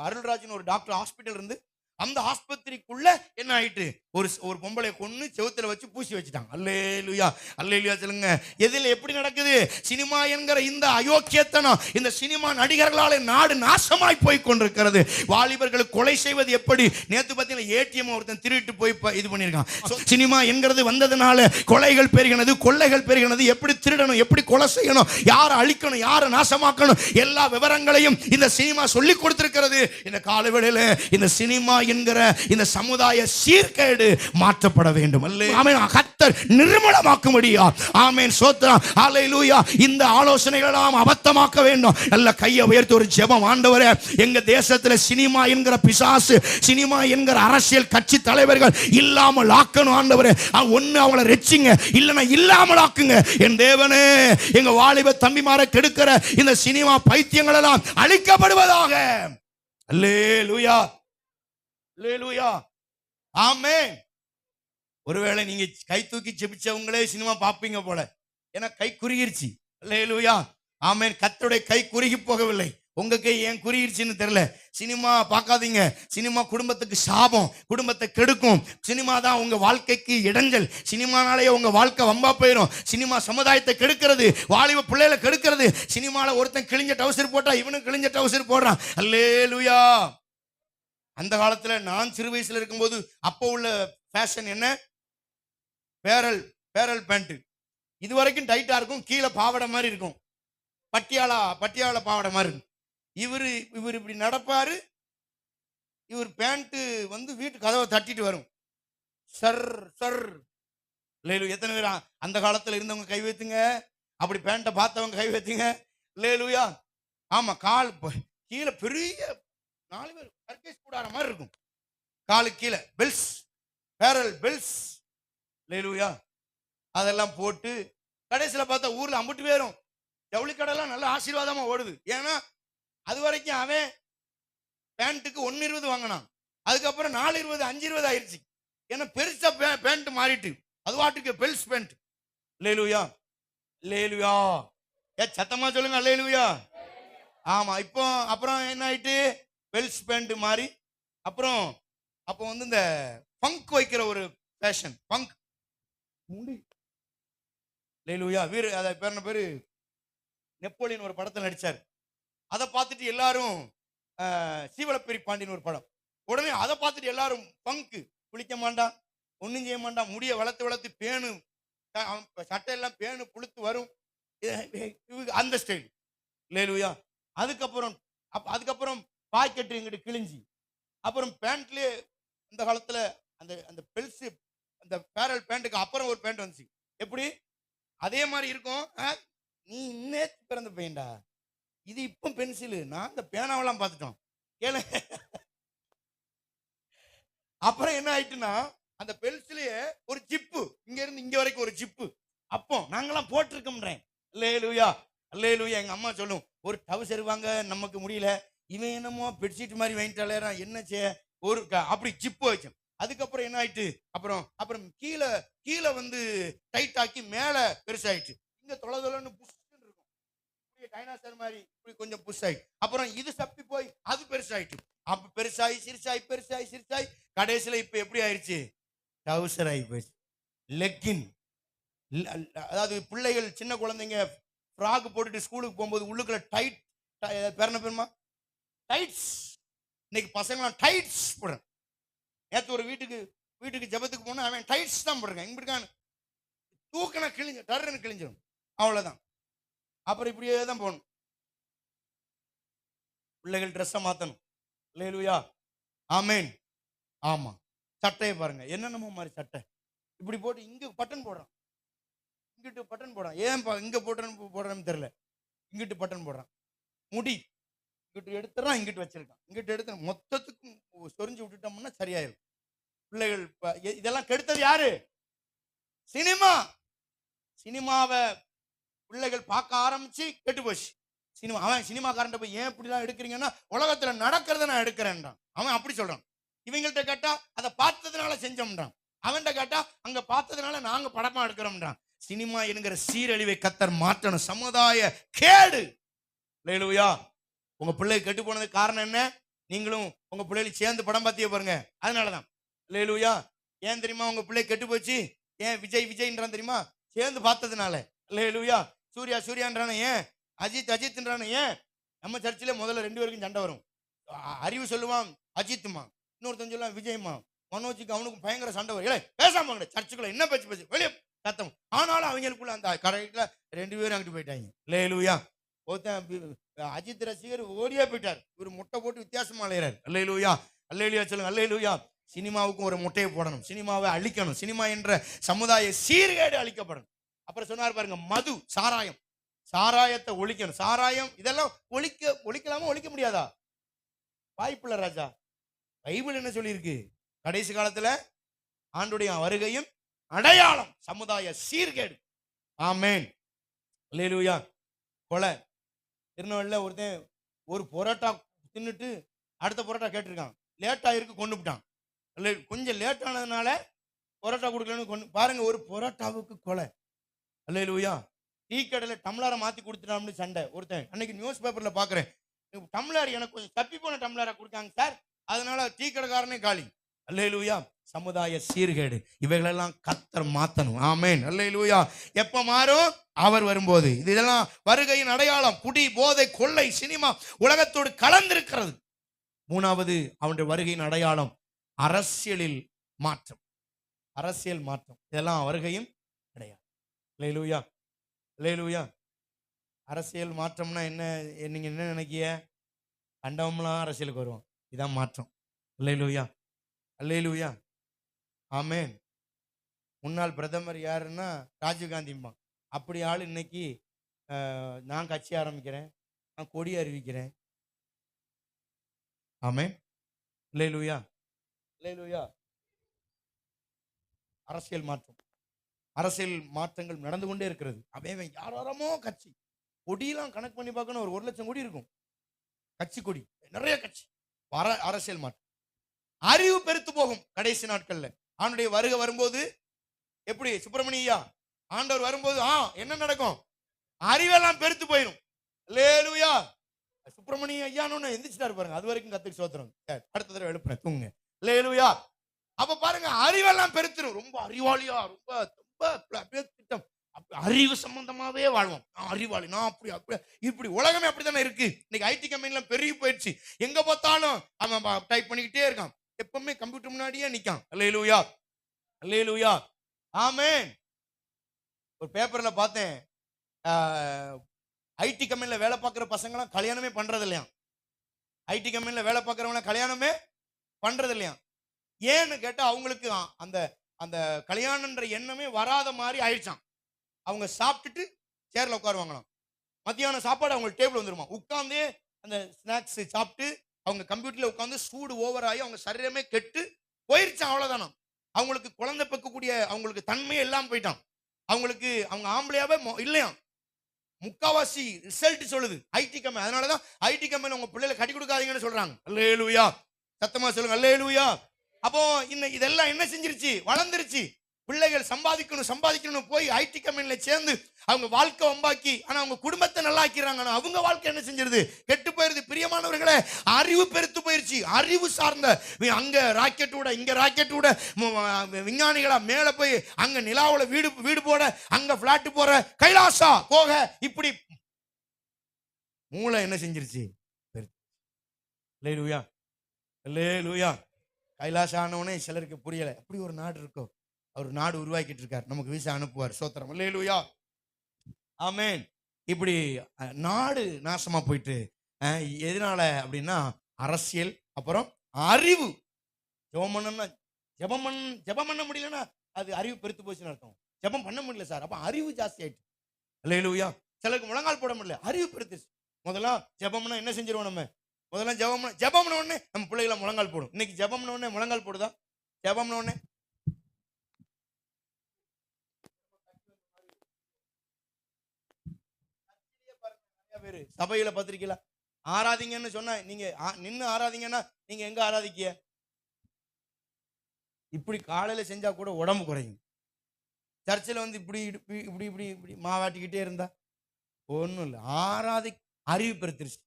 அருள்ராஜ்னு ஒரு டாக்டர் ஹாஸ்பிட்டல் இருந்து, அந்த ஆஸ்பத்திரிக்குள்ள என்ன ஆயிட்டு, ஒரு பொம்பளை கொன்னு செவுத்துல வச்சு பூசி வச்சுட்டாங்க. அல்லேலூயா, அல்லேலூயா சொல்லுங்க. எதில் எப்படி நடக்குது? சினிமா என்கிற இந்த அயோக்கியத்தனம், இந்த சினிமா நடிகர்களால் நாடு நாசமாய் போய் கொண்டிருக்கிறது. வாலிபர்களுக்கு கொலை செய்வது எப்படி? நேத்து பார்த்தீங்கன்னா ஏடிஎம் ஒருத்தன் திருட்டு போய் இது பண்ணியிருக்கான். சினிமா என்கிறது வந்ததுனால கொலைகள் பெருகினது, கொள்ளைகள் பெருகினது. எப்படி திருடணும், எப்படி கொலை செய்யணும், யாரை அழிக்கணும், யாரை நாசமாக்கணும், எல்லா விவரங்களையும் இந்த சினிமா சொல்லி கொடுத்திருக்கிறது. இந்த காலவேளையில இந்த சினிமா என்கிற இந்த சமுதாய சீர்கேடு மாற்றப்பட வேண்டும். ஆமென். கர்த்தர் நிர்மூலமாக்கும்படியா. ஆமென். ஸ்தோத்திரம். ஹல்லேலூயா. இந்த ஆலோசனைகள் எல்லாம் அபத்தமாக்க வேண்டும். நல்ல கையை உயர்த்தி ஒரு ஜெபம். ஆண்டவரே, எங்க தேசத்துல சினிமா என்கிற பிசாசு, சினிமா என்கிற அரசியல் கட்சி தலைவர்கள் இல்லாமல் ஆக்கணும். ஆண்டவரே, ஒன்னு அவங்களை ரெச்சிங்க, இல்லைன்னா இல்லாமல் ஆக்குங்க. என் தேவனே, எங்க வாலிப தம்பிமாரை கெடுக்கிற இந்த சினிமா பைத்தியங்கள் எல்லாம் அழிக்கப்படுவதாக. அல்லேலூயா, அல்லேலூயா, ஆமென். ஒருவேளை நீங்க கை தூக்கி ஜெபிச்சவங்களே சினிமா பாப்பீங்க போல, ஏன்னா கை குறுகிருச்சு. அல்லேலூயா, ஆமென். கர்த்தருடைய கை குறுகி போகவில்லை. உங்க கை ஏன் குறுகிருச்சுன்னு தெரியல. சினிமா பார்க்காதீங்க. சினிமா குடும்பத்துக்கு சாபம், குடும்பத்தை கெடுக்கும். சினிமா தான் உங்க வாழ்க்கைக்கு இடைஞ்சல். சினிமானாலே உங்க வாழ்க்கை வம்பா போயிடும். சினிமா சமுதாயத்தை கெடுக்கிறது, வாலிப பிள்ளைகளை கெடுக்கிறது. சினிமால ஒருத்தன் கிழிஞ்ச டவுசர் போட்டா இவனும் கிழிஞ்ச டவுசர் போடுறான். அல்லேலூயா. அந்த காலத்துல நான் சிறு வயசுல இருக்கும்போது அப்போ உள்ள ஃபேஷன் என்ன? Barrel pant. இது வரைக்கும் டைட்டா இருக்கும், கீழே பாவாடை மாதிரி இருக்கும், பட்டியாலா பாவாடை மாதிரி இருக்கும். இவர் இப்படி நடப்பாரு, இவர் பேண்ட் வந்து வீட்டு கதவை தட்டிட்டு வரும். Sir sir. அல்லேலூயா. எத்தனை பேர் அந்த காலத்துல இருந்தவங்க கை வைத்துங்க? அப்படி பேண்ட்டை பார்த்தவங்க கை வைத்துங்க. அல்லேலூயா. ஆமா, கால் கீழே பெரிய 4 பேர் சர்க்கஸ் கூடார மாதிரி இருக்கும். காலுக்கு கீழே பெல்ஸ், பேரல் பெல்ஸ். அல்லேலூயா. அதெல்லாம் போட்டு கடைசியில் பார்த்தா ஊர்ல அம்புட்டு பேரும் ஜவுளி கடைலாம் நல்ல ஆசீர்வாதமா ஓடுது. ஏன்னா அது வரைக்கும் அவன் பேண்ட்டுக்கு 1.20 வாங்கினான். அதுக்கப்புறம் 4.20 5.20 ஆயிடுச்சு. ஏன்னா பெருசா பேண்ட் மாறிட்டு அது வாட்டுக்கு பெல்ஸ் பேண்ட். அல்லேலூயா. அல்லேலூயா. சத்தமா சொல்லுங்க அல்லேலூயா. ஆமா. இப்போ அப்புறம் என்ன ஆயிட்டு, பெல்ஸ் பேண்ட் மாறி அப்புறம் அப்போ வந்து இந்த பங்க் வைக்கிற ஒரு ஃபேஷன். பங்க் முடி. அல்லேலூயா. அத பேரு நெப்போலியன் ஒரு படத்தில் நடிச்சார். அதை பார்த்துட்டு எல்லாரும் சீவலப்பெரி பாண்டியன் ஒரு படம். உடனே அதை பார்த்துட்டு எல்லாரும் பங்கு. குளிக்க மாட்டான், ஒன்றும் செய்ய மாட்டான், முடிய வளர்த்து வளர்த்து பேணு, சட்டையெல்லாம் பேணு புளுத்து வரும், அந்த ஸ்டைல். அல்லேலூயா. அதுக்கப்புறம் பாக்கெட்டு எங்கிட்ட கிழிஞ்சி, அப்புறம் பேண்ட்லேயே இந்த காலத்தில் அந்த அந்த பெல்ஸு அந்த பேரல் பேண்ட்டுக்கு அப்புறம் ஒரு பேண்ட் வந்துச்சு. எப்படி அதே மாதிரி இருக்கும். நீ இன்னேத்து பிறந்த பையன்டா, இது இப்போ பென்சிலு, நான் இந்த பேனாவெல்லாம் பார்த்துட்டோம் கேளு. அப்புறம் என்ன ஆயிட்டுன்னா, அந்த பென்சிலே ஒரு சிப்பு, இங்க இருந்து இங்க வரைக்கும் ஒரு சிப்பு. அப்போ நாங்கெல்லாம் போட்டிருக்கோம்ன்றேன். அல்லேலூயா. அல்லேலூயா. எங்க அம்மா சொல்லும், ஒரு டவுசர் வாங்க நமக்கு முடியல, இவன் என்னமோ பெட்ஷீட் மாதிரி வாங்கிட்டாலே என்ன செய்ய, ஒரு அப்படி சிப்பு வச்சேன். அதுக்கப்புறம் என்ன ஆயிட்டு, அப்புறம் கீழே வந்து டைட் ஆக்கி மேல பெருசாயிட்டு, இங்க தொலைன்னு புஷ் இருக்கும், டைனாசர் மாதிரி இப்படி கொஞ்சம் புஷ் ஆயிட்டு, அப்புறம் இது சப்பி போய் அது பெருசாயிட்டு, அப்ப பெருசாயி சிறுசாய் கடைசியில இப்ப எப்படி ஆயிடுச்சு, டவுசர் ஆகி போயிடுச்சு. லெக்கின். அதாவது பிள்ளைகள் சின்ன குழந்தைங்க ஃப்ராக் போட்டுட்டு ஸ்கூலுக்கு போகும்போது உள்ளுக்குள்ள டைட், பெருமா டைட்ஸ். இன்னைக்கு பசங்களாம் டைட்ஸ் போடுறேன். நேற்று ஒரு வீட்டுக்கு ஜபத்துக்கு போனா அவன் டைட்ஸ் தான் போடுறேன். இங்க இருக்கான்னு தூக்கினா கிழிஞ்சு டர்ன்னு கிழிஞ்சிடும், அவ்வளவுதான். அப்புறம் இப்படியே தான் போகணும். பிள்ளைகள் ட்ரெஸ்ஸை மாத்தணும். அல்லேலூயா. ஆமென். ஆமா. சட்டையை பாருங்க, என்னென்னமோ மாதிரி சட்டை இப்படி போட்டு இங்க பட்டன் போடுறான், இங்கிட்டு பட்டன் போடுறான். ஏன் இங்க போடுறேன்னு தெரியல, இங்கிட்டு பட்டன் போடுறான். முடி இங்கிட்டு எடுத்துறான், இங்கிட்டு வச்சிருக்கான், இங்கிட்டு எடுத்து மொத்தத்துக்கும் சொரிஞ்சு விட்டுட்டோம்னா சரியாயிடும். பிள்ளைகள் இதெல்லாம் கெடுத்தது யாரு? சினிமாவை பிள்ளைகள் பார்க்க ஆரம்பிச்சு கெட்டு போச்சு. அவன் சினிமாக்காரன் போய் ஏன் இப்படிலாம் எடுக்கிறீங்கன்னா, உலகத்துல நடக்கிறத நான் எடுக்கிறேன்றான். அவன் அப்படி சொல்றான். இவங்கள்ட்ட கேட்டா அதை பார்த்ததுனால செஞ்சோம்ன்றான். அவன்கிட்ட கேட்டா அங்க பார்த்ததுனால நாங்க படமா எடுக்கிறோம்ன்றான். சினிமா என்கிற சீரழிவை கர்த்தர் மாற்றணும். சமுதாய கேடு. அல்லேலூயா. உங்க பிள்ளை கெட்டு போனதுக்கு காரணம் என்ன? நீங்களும் உங்க பிள்ளைகளும் சேர்ந்து படம் பார்த்தியே பாருங்க, அதனாலதான். அல்லேலூயா. ஏன் தெரியுமா உங்க பிள்ளை கெட்டு போச்சு? ஏன் விஜய்ன்றான் தெரியுமா? சேர்ந்து பார்த்ததுனால. அல்லேலூயா. சூர்யான்றானே ஏன்? அஜித்ன்றானே ஏன்? நம்ம சர்ச்சில் முதல்ல 2 பேருக்கும் சண்டை வரும். அறிவு சொல்லுவான் அஜித்துமா, இன்னொருத்தன் சொல்லுவான் விஜய்மா. மனோஜுக்கு அவனுக்கும் பயங்கர சண்டை வரும். பேசாம சர்ச்சுக்குள்ள என்ன பேச்சு வெளியே சத்தம். ஆனாலும் அவங்களுக்குள்ள அந்த கரெக்ட்ல 2 பேரும் அங்கிட்டு போயிட்டாங்க. அல்லேலூயா. அஜித் ரசிகர் ஓடியே போயிட்டார். ஒரு முட்டை போட்டு வித்தியாசமா அலையிறார். அல்லேலூயா. அல்லேலூயா சொல்லுங்க. அல்லேலூயா. சினிமாவுக்கும் ஒரு முட்டையை போடணும், சினிமாவை அழிக்கணும், சினிமா என்ற சமுதாய சீர்கேடு அழிக்கப்படணும். அப்புறம் சொன்னார் பாருங்க, மது, சாராயத்தை ஒழிக்கணும். சாராயம் இதெல்லாம் ஒழிக்கலாமா? ஒழிக்க முடியாதா? வாய்ப்புள்ள ராஜா. பைபிள் என்ன சொல்லியிருக்கு? கடைசி காலத்துல ஆண்டுடைய வருகையும் அடையாளம் சமுதாய சீர்கேடு. ஆமென். அல்லேலூயா. கொலை. திருநெல்வேலியில் ஒருத்தன் ஒரு பரோட்டா தின்னுட்டு அடுத்த பரோட்டா கேட்டிருக்கான். லேட்டா இருக்கு, கொண்டு விட்டான். கொஞ்சம் லேட் ஆனதுனால பரோட்டா கொடுக்கலன்னு கொண்டு பாருங்க. ஒரு பரோட்டாவுக்கு கொலை. அல்லேலூயா. டீ கடையில் டம்ளரை மாத்தி கொடுத்துட்டான்னு சண்டை. ஒருத்தன் அன்னைக்கு நியூஸ் பேப்பர்ல பாக்குறேன், டம்ளர் எனக்கு கொஞ்சம் தப்பி போன டம்ளரை கொடுத்தாங்க சார், அதனால டீ கடைக்காரனே காலி. அல்லேலூயா. சமுதாய சீர்கேடு. இவைகளெல்லாம் கர்த்தர் மாத்தணும். ஆமென். அல்லேலூயா. எப்ப மாறும்? அவர் வரும்போது. இதெல்லாம் வருகையின் அடையாளம். குடி, போதை, கொள்ளை, சினிமா உலகத்தோடு கலந்திருக்கிறது. 3வது அவனுடைய வருகையின் அடையாளம் அரசியலில் மாற்றம். அரசியல் மாற்றம். இதெல்லாம் வருகையின் அடையாளம். அல்லேலூயா. அல்லேலூயா. அரசியல் மாற்றம்னா என்ன? நீங்க என்ன நினைக்கிய? கண்டவம்லாம் அரசியலுக்கு வருவோம். இதான் மாற்றம். அல்லேலூயா, அல்லேலூயா, ஆமென். முன்னாள் பிரதமர் யாருன்னா ராஜீவ்காந்திம்மா. அப்படி ஆள் இன்னைக்கு நான் கட்சி ஆரம்பிக்கிறேன், நான் கொடி அறிவிக்கிறேன். ஆமென், அல்லேலூயா, அல்லேலூயா. அரசியல் மாற்றம், அரசியல் மாற்றங்கள் நடந்து கொண்டே இருக்கிறது. அவன் யாராரமோ கட்சி கொடியெல்லாம் கணக்கு பண்ணி பார்க்கணும், ஒரு 1,00,000 கொடி இருக்கும். கட்சி கொடி நிறைய கட்சி. அரசியல் மாற்றம், அறிவு பெருத்து போகும் கடைசி நாட்கள்ல. அவனுடைய வருகை வரும்போது எப்படி சுப்பிரமணியா ஆண்டவர் வரும்போது என்ன நடக்கும்? அறிவெல்லாம் பெருத்து போயிடும். அல்லேலூயா. சுப்பிரமணிய ஐயான்னு எந்திரிச்சிட்டாரு பாருங்க, அது வரைக்கும் கத்துக்கு சோத்திரம். அடுத்த தடவை எழுப்புறேன், தூங்குங்க. அல்லேலூயா. அப்ப பாருங்க, அறிவெல்லாம் பெருத்துரும். ரொம்ப அறிவாளியா, ரொம்ப ரொம்ப திட்டம், அறிவு சம்பந்தமாவே வாழ்வோம். நான் அறிவாளி, நான் அப்படி அப்படி இப்படி. உலகமே அப்படித்தானே இருக்கு. இன்னைக்கு ஐடி கம்பெனில பெருகி போயிடுச்சு. எங்க பார்த்தாலும் அவன் டைப் பண்ணிக்கிட்டே இருக்கான், எப்பவுமே கம்ப்யூட்டர் முன்னாடியே நிக்கான். அல்லேலூயா, அல்லேலூயா, ஆமென். ஒரு பேப்பர்ல பார்த்தேன், ஐடி கம்பெனில வேலை பார்க்குற பசங்களாம் கல்யாணமே பண்றது இல்லையா. ஐடி கம்பெனில வேலை பார்க்குறவங்க கல்யாணமே பண்றது இல்லையா. ஏன்னு கேட்டா அவங்களுக்கு அந்த அந்த கல்யாணன்ற எண்ணமே வராத மாதிரி ஆயிடுச்சான். அவங்க சாப்பிட்டுட்டு சேர்ல உட்காருவாங்களாம். மத்தியானம் சாப்பாடு அவங்க டேபிள் வந்துருமா, உட்கார்ந்து அந்த ஸ்நாக்ஸ் சாப்பிட்டு அவங்க கம்ப்யூட்டர்ல உட்கார்ந்து சூடு ஓவர் ஆகி அவங்க சரீரமே கெட்டு போயிருச்சான். அவ்வளவுதானா. அவங்களுக்கு குழந்தை பெக்கக்கூடிய அவங்களுக்கு தன்மையே எல்லாம் போயிட்டான். அவங்களுக்கு அவங்க ஆம்பளையாவே இல்லையா. முக்காவாசி ரிசல்ட் சொல்லுது ஐடி கம்பெனி. அதனாலதான் ஐடி கம்பெனி உங்க பிள்ளைகளை கட்டி கொடுக்காதீங்கன்னு சொல்றாங்க. அல்லேலூயா, சத்தமா சொல்லுங்க அல்லேலூயா. அப்போ இதெல்லாம் என்ன செஞ்சிருச்சு? வளர்ந்துருச்சு. பிள்ளைகள் சம்பாதிக்கணும் சம்பாதிக்கணும் போய் ஐடி கம்பெனில சேர்ந்து அவங்க வாழ்க்கை வம்பாக்கி, ஆனா அவங்க குடும்பத்தை நல்லா ஆக்கிறாங்க. ஆனா அவங்க வாழ்க்கை என்ன செஞ்சிருது? கெட்டு போயிருது. பிரியமானவர்களே, அறிவு பெருத்து போயிருச்சு. அறிவு சார்ந்த அங்க ராக்கெட் விட இங்க ராக்கெட் விட விஞ்ஞானிகளா மேல போய் அங்க நிலாவுல வீடு போட, அங்க பிளாட் போற, கைலாசா போக, இப்படி மூளை என்ன செஞ்சிருச்சு? அல்லேலூயா, அல்லேலூயா. கைலாசம் ஆனவனே சிலருக்கு புரியல. அப்படி ஒரு நாடு இருக்கோ, அவர் நாடு உருவாக்கிட்டு இருக்கார், நமக்கு வீசா அனுப்புவார். சோத்திரம், அல்லேலூயா, ஆமென். இப்படி நாடு நாசமா போயிட்டு எதனால அப்படின்னா அரசியல், அப்புறம் அறிவு. ஜெபம் பண்ணணும்னா ஜெபம் பண்ண முடியலன்னா அது அறிவு பெருத்து போச்சுன்னு அர்த்தம். ஜெபம் பண்ண முடியல சார், அப்ப அறிவு ஜாஸ்தி ஆயிட்டு. அல்லேலூயா. சிலருக்கு முழங்கால் போட முடியல, அறிவு பெருத்துச்சு. முதல்ல ஜெபம்னா என்ன செஞ்சிருவோம் நம்ம? முதல்ல ஜெபம்ன உடனே நம்ம பிள்ளைகளை முழங்கால் போடும். இன்னைக்கு ஜெபம்ன உடனே முழங்கால் போடுதா? ஜெபம்ன உடனே சபையில பத்திரிக்கையில ஆராதிங்கன்னு சொன்னா, நீங்க நின்று ஆராதிங்கன்னா நீங்க எங்க ஆராதிக்க? இப்படி காலையில செஞ்சா கூட உடம்பு குறையும். சர்ச்சில் வந்து இப்படி இப்படி இப்படி இப்படி இப்படி மாவாட்டிக்கிட்டே இருந்தா ஒன்றும் இல்லை. அறிவு பெருத்திருச்சு.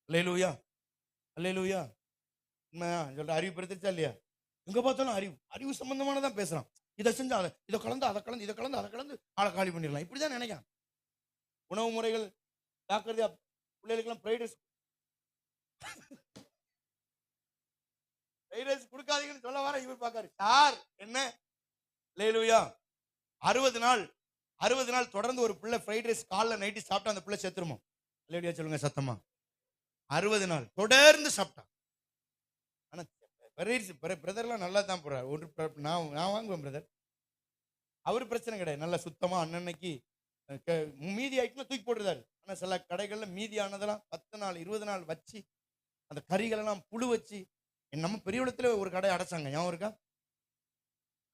அல்லேலூயா, அல்லேலூயா. சொல்ற அறிவு பெருத்திருச்சா இல்லையா? எங்க பார்த்தாலும் அறிவு சம்பந்தமானதான் பேசுறான். இதை செஞ்சா இதை கலந்து அதை கலந்து இதை கலந்து அதை கலந்து ஆளை காலி பண்ணிடலாம், இப்படிதான் நினைக்கிறான். உணவு முறைகள் ஜாக்கிரதையா. பிள்ளைகளுக்கெல்லாம் ஃப்ரைட் ரைஸ் கொடுக்காதீங்கன்னு சொல்ல வர இவர் பார்க்காரு. சார் என்ன? அல்லேலூயா. 60 நாள் தொடர்ந்து ஒரு பிள்ளை ஃப்ரைட் ரைஸ் காலைல நைட்டு சாப்பிட்டா அந்த பிள்ளை செத்துருமா? அல்லேலூயா சொல்லுங்க சத்தமா. 60 நாள் தொடர்ந்து சாப்பிட்டா. ஆனா பிரதர்லாம் நல்லா தான் போறாரு. நான் வாங்குவேன் பிரதர், அவரு பிரச்சனை கிடையாது. நல்லா சுத்தமா அன்னன்னைக்கு மீதி ஆயிட்டுனா தூக்கி போட்டுருந்தாரு. ஆனா சில கடைகள்ல மீதி ஆனதெல்லாம் 10 நாள் 20 நாள் வச்சு அந்த கறிகள் எல்லாம் புழு வச்சு, நம்ம பெரியகுளத்துல ஒரு கடை அடைச்சாங்க, ஞாபகம் இருக்கா?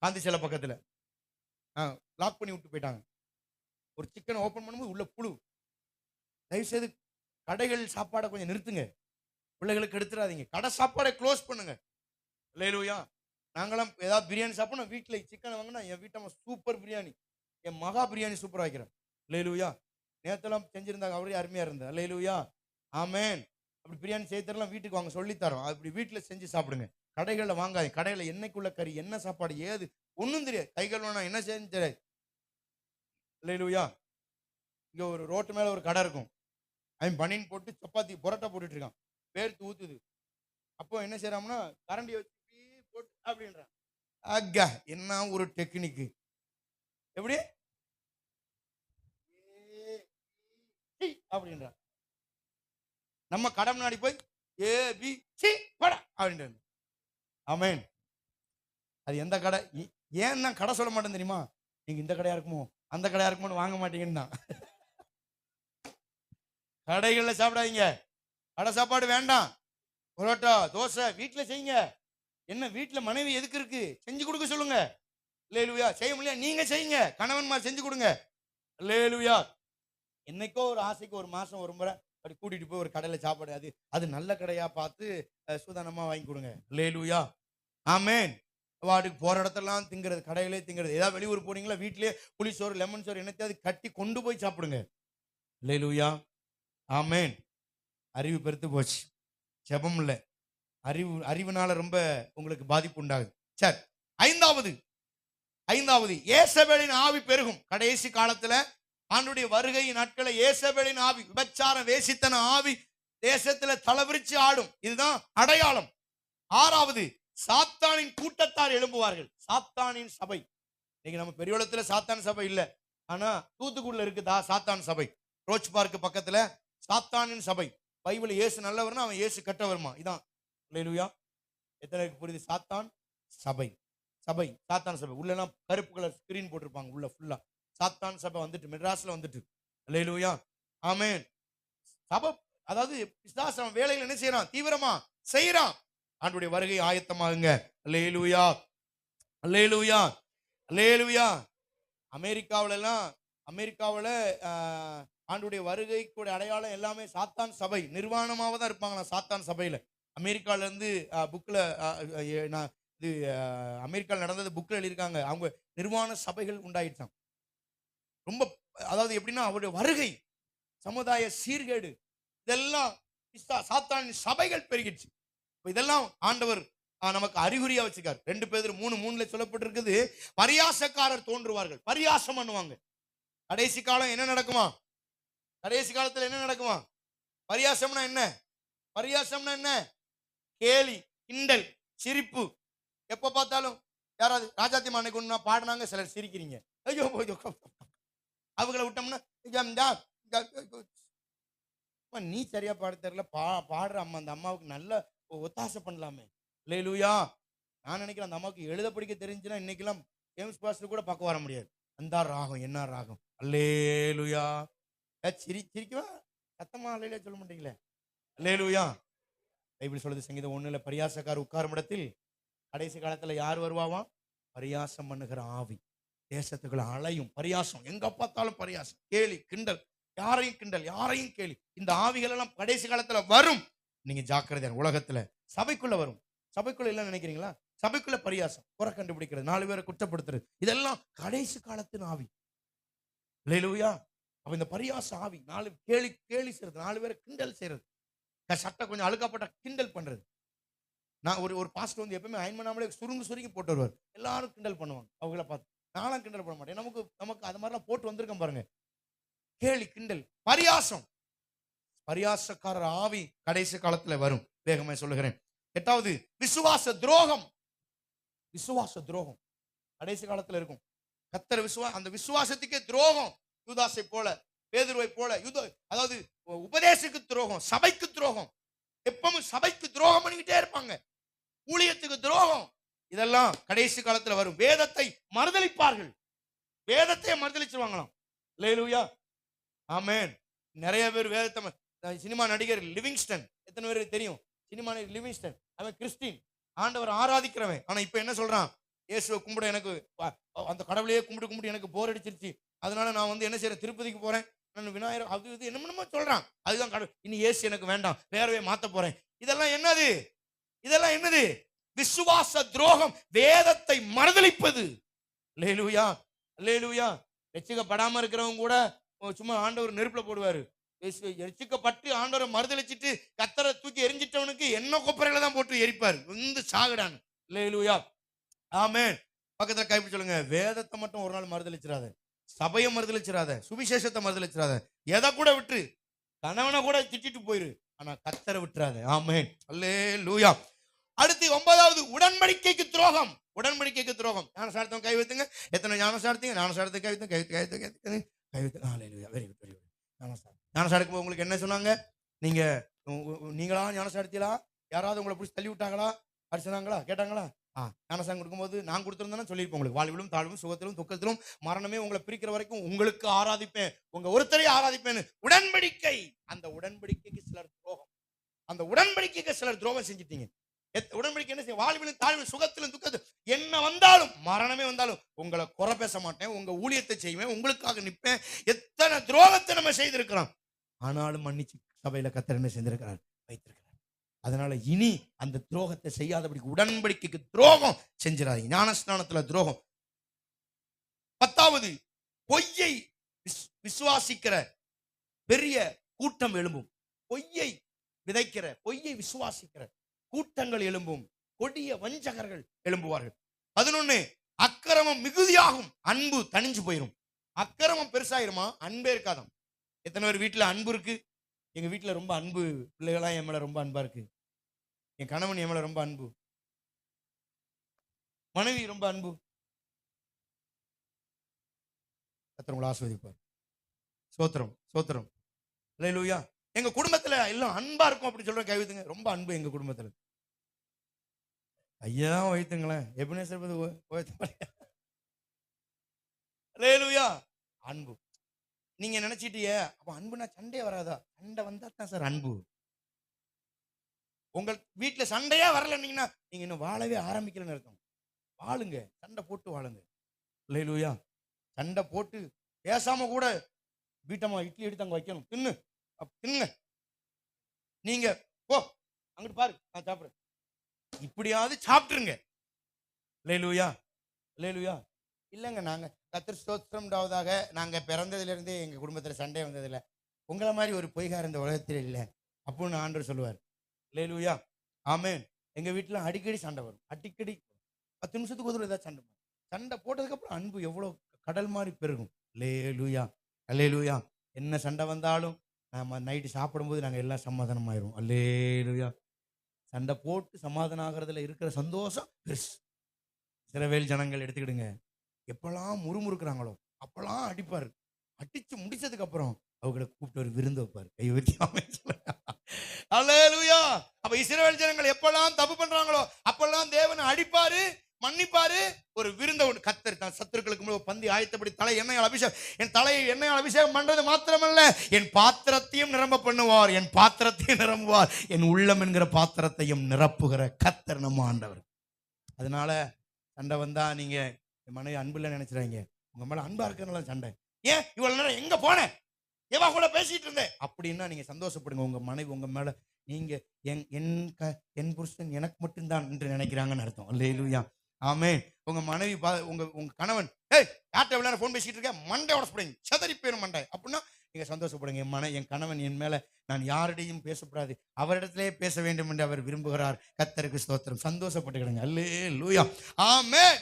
காந்தி சிலை பக்கத்துல லாக் பண்ணி விட்டு போயிட்டாங்க. ஒரு சிக்கன் ஓபன் பண்ணும்போது உள்ள புழு. தயவு செய்து கடைகள் சாப்பாடை கொஞ்சம் நிறுத்துங்க, பிள்ளைகளுக்கு எடுத்துடாதீங்க. கடை சாப்பாடை க்ளோஸ் பண்ணுங்க. அல்லேலூயா. நாங்களாம் ஏதாவது பிரியாணி சாப்பிடணும், வீட்டில் சிக்கன் வாங்கினா என் வீட்டை சூப்பர் பிரியாணி, என் மகா பிரியாணி சூப்பராக வைக்கிறேன். அல்லேலூயா. நேத்தெல்லாம் செஞ்சிருந்தாங்க, அவரே அருமையா இருந்தது. அல்லேலூயா, ஆமென். அப்படி பிரியாணி செய்யறதுலாம் வீட்டுக்கு வாங்க சொல்லித்தரோம். அப்படி வீட்டில் செஞ்சு சாப்பிடுங்க, கடைகளில் வாங்காது. கடையில் என்னைக்குள்ள கறி, என்ன சாப்பாடு, ஏது ஒன்றும் தெரியாது. கைகள் வேணா என்ன செய்யணும் தெரியாது. அல்லேலூயா. இங்க ஒரு ரோட்டு மேல ஒரு கடை இருக்கும், அவன் பனின் போட்டு சப்பாத்தி பரோட்டா போட்டுட்டு இருக்கான், பேர்த்து ஊத்துது. அப்போ என்ன செய்யறாங்கன்னா கரண்டி வச்சு போட்டு அப்படின்றான். அக்கா என்ன ஒரு டெக்னிக்கு! எப்படி அப்படின்றான். நம்ம கடை முன்னாடி போய் ஏ பி சி பட அப்படின்றாங்க. ஆமென். அது எந்த கடை ஏன் நான் கடை சொல்ல மாட்டேன் தெரியுமா? நீங்க இந்த கடையா இருக்குமோ அந்த கடையா இருக்குமோ வாங்க மாட்டீங்கன்னா. கடைகள்ல சாப்பிடாதீங்க. கடை சாப்பாடு வேண்டாம். பரோட்டா தோசை வீட்டுல செய்யுங்க. என்ன வீட்டுல மனைவி எதுக்கு இருக்கு? செஞ்சு கொடுக்க சொல்லுங்க. அல்லேலூயா. செய்ய முடியல நீங்க செய்யுங்க. கணவன்மார் செஞ்சு கொடுங்க. அல்லேலூயா. என்னைக்கோ ஒரு ஆசைக்கு ஒரு மாசம் ஒரு முறை அப்படி கூட்டிட்டு போய் ஒரு கடையில சாப்பாடு, அது நல்ல கடையா பார்த்து சூதானமா வாங்கி கொடுங்க. அல்லேலூயா. ஆமென். வாட்டுக்கு போற இடத்தெல்லாம் திங்கிறது, கடையிலே திங்கிறது. ஏதாவது வெளியூர் போனீங்களா வீட்டிலேயே புளி சோறு லெமன் சோறு என்னத்தையாவது கட்டி கொண்டு போய் சாப்பிடுங்க. அல்லேலூயா. ஆமென். அறிவு பெருத்து போச்சு. ஜெபம் இல்லை. அறிவுனால ரொம்ப உங்களுக்கு பாதிப்பு உண்டாகுது. சரி, ஐந்தாவது ஏசபேலின் ஆவி பெருகும். கடைசி காலத்துல ஆண்டுடைய வருகை நாட்களை ஏசபேலின் ஆவி, விபச்சாரம் வேசித்தன ஆவி தேசத்துல தலவிரிச்சு ஆடும். இதுதான் அடையாளம். 6வது சாத்தானின் கூட்டத்தார் எழும்புவார்கள். சாத்தானின் சபை. இன்னைக்கு நம்ம பெரியவளத்துல சாத்தான் சபை இல்ல, ஆனா தூத்துக்குடியில இருக்குதா சாத்தான் சபை. ரோச் பார்க் பக்கத்துல சாத்தானின் சபை. பைபிள் இயேசு நல்லவர்னா அவன் இயேசு கெட்டவருமா. இதான். அல்லேலூயா. எத்தனை புரியுது? சாத்தான் சபை. சாத்தான் சபை. உள்ளெல்லாம் கருப்பு கலர் ஸ்கிரீன் போட்டிருப்பாங்க உள்ள ஃபுல்லா. சாத்தான் சபை வந்துட்டு மெட்ராஸ்ல வந்துட்டு. அல்லேலூயா. ஆமென். சபை அதாவது பிசாசு அவன் வேலைகள் என்ன செய்யறான்? தீவிரமா செய்யறான். ஆண்டுடைய வருகை ஆயத்தமாகுங்க. அல்லேலூயா. அல்லேலூயா. அல்லேலூயா. அமெரிக்காவுல ஆண்டுடைய வருகை கூட அடையாளம் எல்லாமே சாத்தான் சபை நிர்வாணமாக தான் இருப்பாங்க. சாத்தான் சபையில அமெரிக்கால இருந்து புக்ல இது அமெரிக்காவில் நடந்தது புக்ல எழுதியிருக்காங்க. அவங்க நிர்வாண சபைகள் உண்டாயிட்டான். ரொம்ப அதாவது எப்படின்னா அவருடைய வருகை, சமுதாய சீர்கேடு, இதெல்லாம் சாத்தானின் சபைகள் பெருகிடுச்சு. இதெல்லாம் ஆண்டவர் நமக்கு அறிகுறியா வச்சுக்கார். 2 பேதுரு 3:3 சொல்லப்பட்டிருக்குது. பரியாசக்காரர் தோன்றுவார்கள். பரியாசம் பண்ணுவாங்க. கடைசி காலம் என்ன நடக்குமா? கடைசி காலத்துல என்ன நடக்குமா? பரியாசம்னா என்ன? பரியாசம்னா என்ன? கேலி, கிண்டல், சிரிப்பு. எப்ப பார்த்தாலும் யாராவது ராஜாத்தி மானைக்கு ஒண்ணு பாடினாங்க, சிலர் சிரிக்கிறீங்க. ஐயோ அவங்கள விட்டோம்னா நீ சரியா பாட தெரியல, பாடுற அம்மா, அந்த அம்மாவுக்கு நல்ல ஒத்தாசை பண்ணலாமே. அல்லேலூயா. நான் நினைக்கிறேன் அந்த அம்மாவுக்கு எழுத படிக்க தெரிஞ்சுன்னா இன்னைக்கெல்லாம் ஜேம்ஸ் பாஸ்டர் கூட பார்க்க வர முடியாது. அந்த ராகம் என்ன ராகம். அல்லேலூயா. சிரிக்குவா சத்தமா அல்லேலூயா சொல்ல மாட்டீங்களே. அல்லேலூயா. பைபிள் சொல்லுது சங்கீதம் 1:1 பரியாசக்கார் உட்காரும் இடத்தில் கடைசி காலத்துல யார் வருவாவா? பரியாசம் பண்ணுகிற ஆவி தேசத்துக்குள்ள அலையும். பரியாசம் எங்க பார்த்தாலும் பரியாசம், கேலி, கிண்டல், யாரையும் கேலி. இந்த ஆவிகள் எல்லாம் கடைசி காலத்துல வரும். நீங்க ஜாக்கிரதையா. உலகத்துல சபைக்குள்ள வரும். சபைக்குள்ள இல்ல நினைக்கிறீங்களா? சபைக்குள்ள பரியாசம், குறை கண்டுபிடிக்கிறது, 4 பேரை குற்றப்படுத்துறது, இதெல்லாம் கடைசி காலத்தின் ஆவி. அல்லேலூயா. அப்ப இந்த பரியாச ஆவி 4 கேலி செய்யறது, 4 பேரை கிண்டல் செய்யறது, சட்டை கொஞ்சம் அழுக்கப்பட்ட கிண்டல் பண்றது. நான் ஒரு பாஸ்டர் வந்து எப்பவுமே அயன் பண்ணாமலே சுருங்கி போட்டு வருவார். எல்லாரும் கிண்டல் பண்ணுவாங்க அவங்கள பார்த்து. நானும் கிண்டல் பண்ண மாட்டேன். நமக்கு அது மாதிரிலாம் போட்டு வந்திருக்கேன் பாருங்க. கேலி, கிண்டல், பரியாசம். பரியாசக்காரர் ஆவி கடைசி காலத்துல வரும். வேகமா சொல்லுகிறேன். 8வது விசுவாச துரோகம். கடைசி காலத்துல இருக்கும். கர்த்தர் அந்த விசுவாசத்துக்கே துரோகம். யூதாசை போல, பேதுருவை போல, அதாவது உபதேசத்துக்கு துரோகம், சபைக்கு துரோகம். எப்பவும் சபைக்கு துரோகம் பண்ணிக்கிட்டே இருப்பாங்க. ஊழியத்துக்கு துரோகம். இதெல்லாம் கடைசி காலத்துல வரும். வேதத்தை மறுதலிப்பார்கள். வேதத்தை மறுதலிச்சுவாங்களாம். அல்லேலூயா. ஆமென். நிறைய பேர் வேதத்தை, சினிமா நடிகர் லிவிங்ஸ்டன், எத்தனை பேருக்கு தெரியும்? சினிமா நடிகர் லிவிங்ஸ்டன், அவன் கிறிஸ்டின், ஆண்டவர் ஆராதிக்கிறவன். ஆனா இப்ப என்ன சொல்றான்? இயேசுவை கும்பிட எனக்கு அந்த கடவுளையே கும்பிட்டு எனக்கு போர் அடிச்சிருச்சு, அதனால நான் வந்து என்ன செய்யறேன், திருப்பதிக்கு போறேன், நான் விநாயகர் அது இது என்னமோ சொல்றான். அதுதான் கடவுள். இனி இயேசு எனக்கு வேண்டாம், வேறவே மாத்த போறேன். இதெல்லாம் என்னது? விசுவாச துரோகம், வேதத்தை மறுதலிப்பது. அல்லேலூயா. அல்லேலூயா. ரட்சிக்கப்படாம இருக்கிறவங்க கூட சும்மா ஆண்டவர் நெருப்புல போடுவாரு. ரட்சிக்கப்பட்டு ஆண்டவரை மறுதலிச்சிட்டு கத்தரை தூக்கி எரிஞ்சிட்டவனுக்கு என்ன கொப்பரையில தான் போட்டு எரிப்பாரு, வந்து சாகுடான்னு. அல்லேலூயா. ஆமென். பக்கத்துல கைப்பிடி சொல்லுங்க, வேதத்தை மட்டும் ஒரு நாள் மறுதலிச்சிடாத, சபையை மறுதலிச்சிடாத, சுவிசேஷத்தை மறுதலிச்சிடாத, எதை கூட விட்டு, கணவனை கூட திட்டிட்டு போயிரு, ஆனா கத்தரை விட்டுறாத. ஆமென். அல்லேலூயா. அடுத்து 9வது உடன்படிக்கைக்கு துரோகம். ஞானசாரத்தம் கை வைத்துங்க. எத்தனை ஞானசாரத்தை கை வைத்து. அல்லேலூயா. Very good. ஞானசாரத்துக்கு உங்களுக்கு என்ன சொன்னாங்க? நீங்களா ஞானசாரத்திலா? யாராவது உங்களை பிடிச்சி தள்ளி விட்டாங்களா? அப்படி சொன்னாங்களா? கேட்டாங்களா? ஞானசானம் கொடுக்கும்போது நான் கொடுத்திருந்தேன்னா சொல்லியிருப்பேன் உங்களுக்கு. வாழ்விலும் தாழ்வும் சுகத்திலும் துக்கத்திலும் மரணமே உங்களை பிரிக்கிற வரைக்கும் உங்களுக்கு ஆராதிப்பேன், உங்க ஒருத்தரையே ஆராதிப்பேன்னு உடன்படிக்கை. அந்த உடன்படிக்கைக்கு சிலர் துரோகம், அந்த உடன்படிக்கைக்கு சிலர் துரோகம் செஞ்சிட்டீங்க. உடன்படிக்கை என்ன செய்ய? வாழ்விலும் தாழ்விலும் சுகத்திலும் துக்கத்திலும் என்ன வந்தாலும் மரணமே வந்தாலும் உங்களை குறை பேச மாட்டேன், உங்க ஊழியத்தை செய்வேன், உங்களுக்காக நிற்பேன். எத்தனை துரோகத்தை நம்ம செய்திருக்கிறோம், ஆனாலும் மன்னிச்சு சபையில கர்த்தர் என்ன செஞ்சிருக்கிறார்? வைத்திருக்கிறார். அதனால இனி அந்த துரோகத்தை செய்யாதபடி உடன்படிக்கைக்கு துரோகம் செஞ்சிடாதீங்க. ஞானஸ்நானத்துல துரோகம். 10வது, பொய்யை விசுவாசிக்கிற பெரிய கூட்டம் எழும்பும். பொய்யை விதைக்கிற, பொய்யை விசுவாசிக்கிற கூட்டங்கள் எழும்பும். கொடிய வஞ்சகர்கள் எழும்புவார்கள். 11, அக்கிரமம் மிகுதியாகும், அன்பு தணிஞ்சு போயிடும். அக்கிரமம் பெருசாயிருமா, அன்பே இருக்காதாம். எத்தனை பேர் வீட்டுல அன்பு இருக்கு? எங்க வீட்டுல ரொம்ப அன்பு, பிள்ளைகளா என் மேல ரொம்ப அன்பா இருக்கு. என் கணவன் என் மேல ரொம்ப அன்பு, மனைவி ரொம்ப அன்பு. கர்த்தர் உங்களை ஆசீர்வதிப்பார். ஸ்தோத்திரம், ஸ்தோத்திரம். அல்லேலூயா. எங்க குடும்பத்துல எல்லாம் அன்பா இருக்கும் அப்படி சொல்ற கைவித்துங்க. ரொம்ப அன்பு எங்க குடும்பத்துல. ஐயா வைத்துங்களேன், எபினேசர் அல்லேலூயா. அன்பு. நீங்க நினைச்சிட்டீங்க அப்ப அன்புனா சண்டே வராதா? சண்டை வந்தா தான் சார் அன்பு. உங்க வீட்டுல சண்டையா வரலன்னீங்கன்னா நீங்க இன்னும் வாழவே ஆரம்பிக்கலன்னு அர்த்தம். வாழுங்க, சண்டை போட்டு வாழுங்க. அல்லேலூயா. சண்டை போட்டு பேசாம கூட வீட்டம்மா இட்லி எடுத்து அங்க வைக்கணும், தின்னு தின்னுங்க. நீங்க போ அங்கிட்டு பாரு, நான் சாப்பிடுறேன், இப்படியாவது சாப்பிட்டுருங்க. அல்லேலூயா, அல்லேலூயா. இல்லைங்க, நாங்க கர்த்தர் ஸ்தோத்திரம்டாவதாக நாங்க பிறந்ததுல இருந்தே எங்க குடும்பத்துல சண்டை வந்ததில்லை, உங்களை மாதிரி ஒரு பொய்கார இந்த உலகத்தில் இல்லை அப்படின்னு ஆண்டவர் சொல்லுவார். அல்லேலூயா, ஆமென். எங்க வீட்டுல அடிக்கடி சண்டை வரும், அடிக்கடி 10 நிமிஷத்துக்கு ஒரு ஏதாவது சண்டை. சண்டை போட்டதுக்கு அப்புறம் அன்பு எவ்வளவு கடல் மாதிரி பெருகும். அல்லேலூயா, அல்லேலூயா. என்ன சண்டை வந்தாலும் நாம நைட்டு சாப்பிடும்போது நாங்க எல்லாம் சமாதானம் ஆயிரும். அல்லேலூயா. சண்டை போட்டு சமாதானம் ஆகிறதுல இருக்கிற சந்தோஷம் பெருசு. இஸ்ரவேல் ஜனங்கள் எடுத்துக்கிடுங்க, எப்பெல்லாம் முறுமுறுக்கிறாங்களோ அப்பெல்லாம் அடிப்பாரு. அடிச்சு முடிச்சதுக்கு அப்புறம் அவங்களை கூப்பிட்டு ஒரு விருந்து வைப்பாரு, கை வச்சு. அல்லேலூயா. அப்ப இஸ்ரவேல் ஜனங்கள் எப்பெல்லாம் தப்பு பண்றாங்களோ அப்பெல்லாம் தேவனை அடிப்பாரு, மன்னிப்பாரு, ஒரு விருந்த கர்த்தர் தான் சத்துருக்களுக்கு முன்பு பந்தி ஆயத்தப்படி தலை எண்ணெயால் அபிஷேகம், என் தலையை எண்ணெயால் அபிஷேகம் பண்றது மாத்திரமல்ல, என் பாத்திரத்தையும் நிரம்ப பண்ணுவார், என் பாத்திரத்தையும் நிரம்புவார், என் உள்ளம் என்கிற பாத்திரத்தையும் நிரப்புகிற கர்த்தர் நம்ம ஆண்டவர். அதனால சண்டை வந்தா நீங்க என் மனைவி அன்பு இல்லை நினைச்சிடாங்க, உங்க மேல அன்பா இருக்கிறனால சண்டை. ஏன் இவ்வளவு நேரம் எங்க போனேன், எவா கூட பேசிட்டு இருந்தேன் அப்படின்னா நீங்க சந்தோஷப்படுங்க. உங்க மனைவி உங்க மேல, நீங்க என் புருஷன் எனக்கு மட்டும்தான் என்று நினைக்கிறாங்கன்னு அர்த்தம். அல்லேலூயா, ஆமென். உங்க மனைவி உங்க கணவன் யார்கிட்ட எவ்வளவு நேரம் போன் பேசிட்டு இருக்க, மண்டை உடச்சுப்படுங்க, சதறி போயிரும் மண்டை அப்படின்னா நீங்க சந்தோஷப்படுங்க. என் கணவன் என் மேல நான் யாரிடையும் பேசக்கூடாது, அவரிடத்திலே பேச வேண்டும் என்று அவர் விரும்புகிறார். கர்த்தருக்கு ஸ்தோத்திரம். சந்தோஷப்பட்டுக்கிடுங்க. அல்லேலூயா, ஆமென்.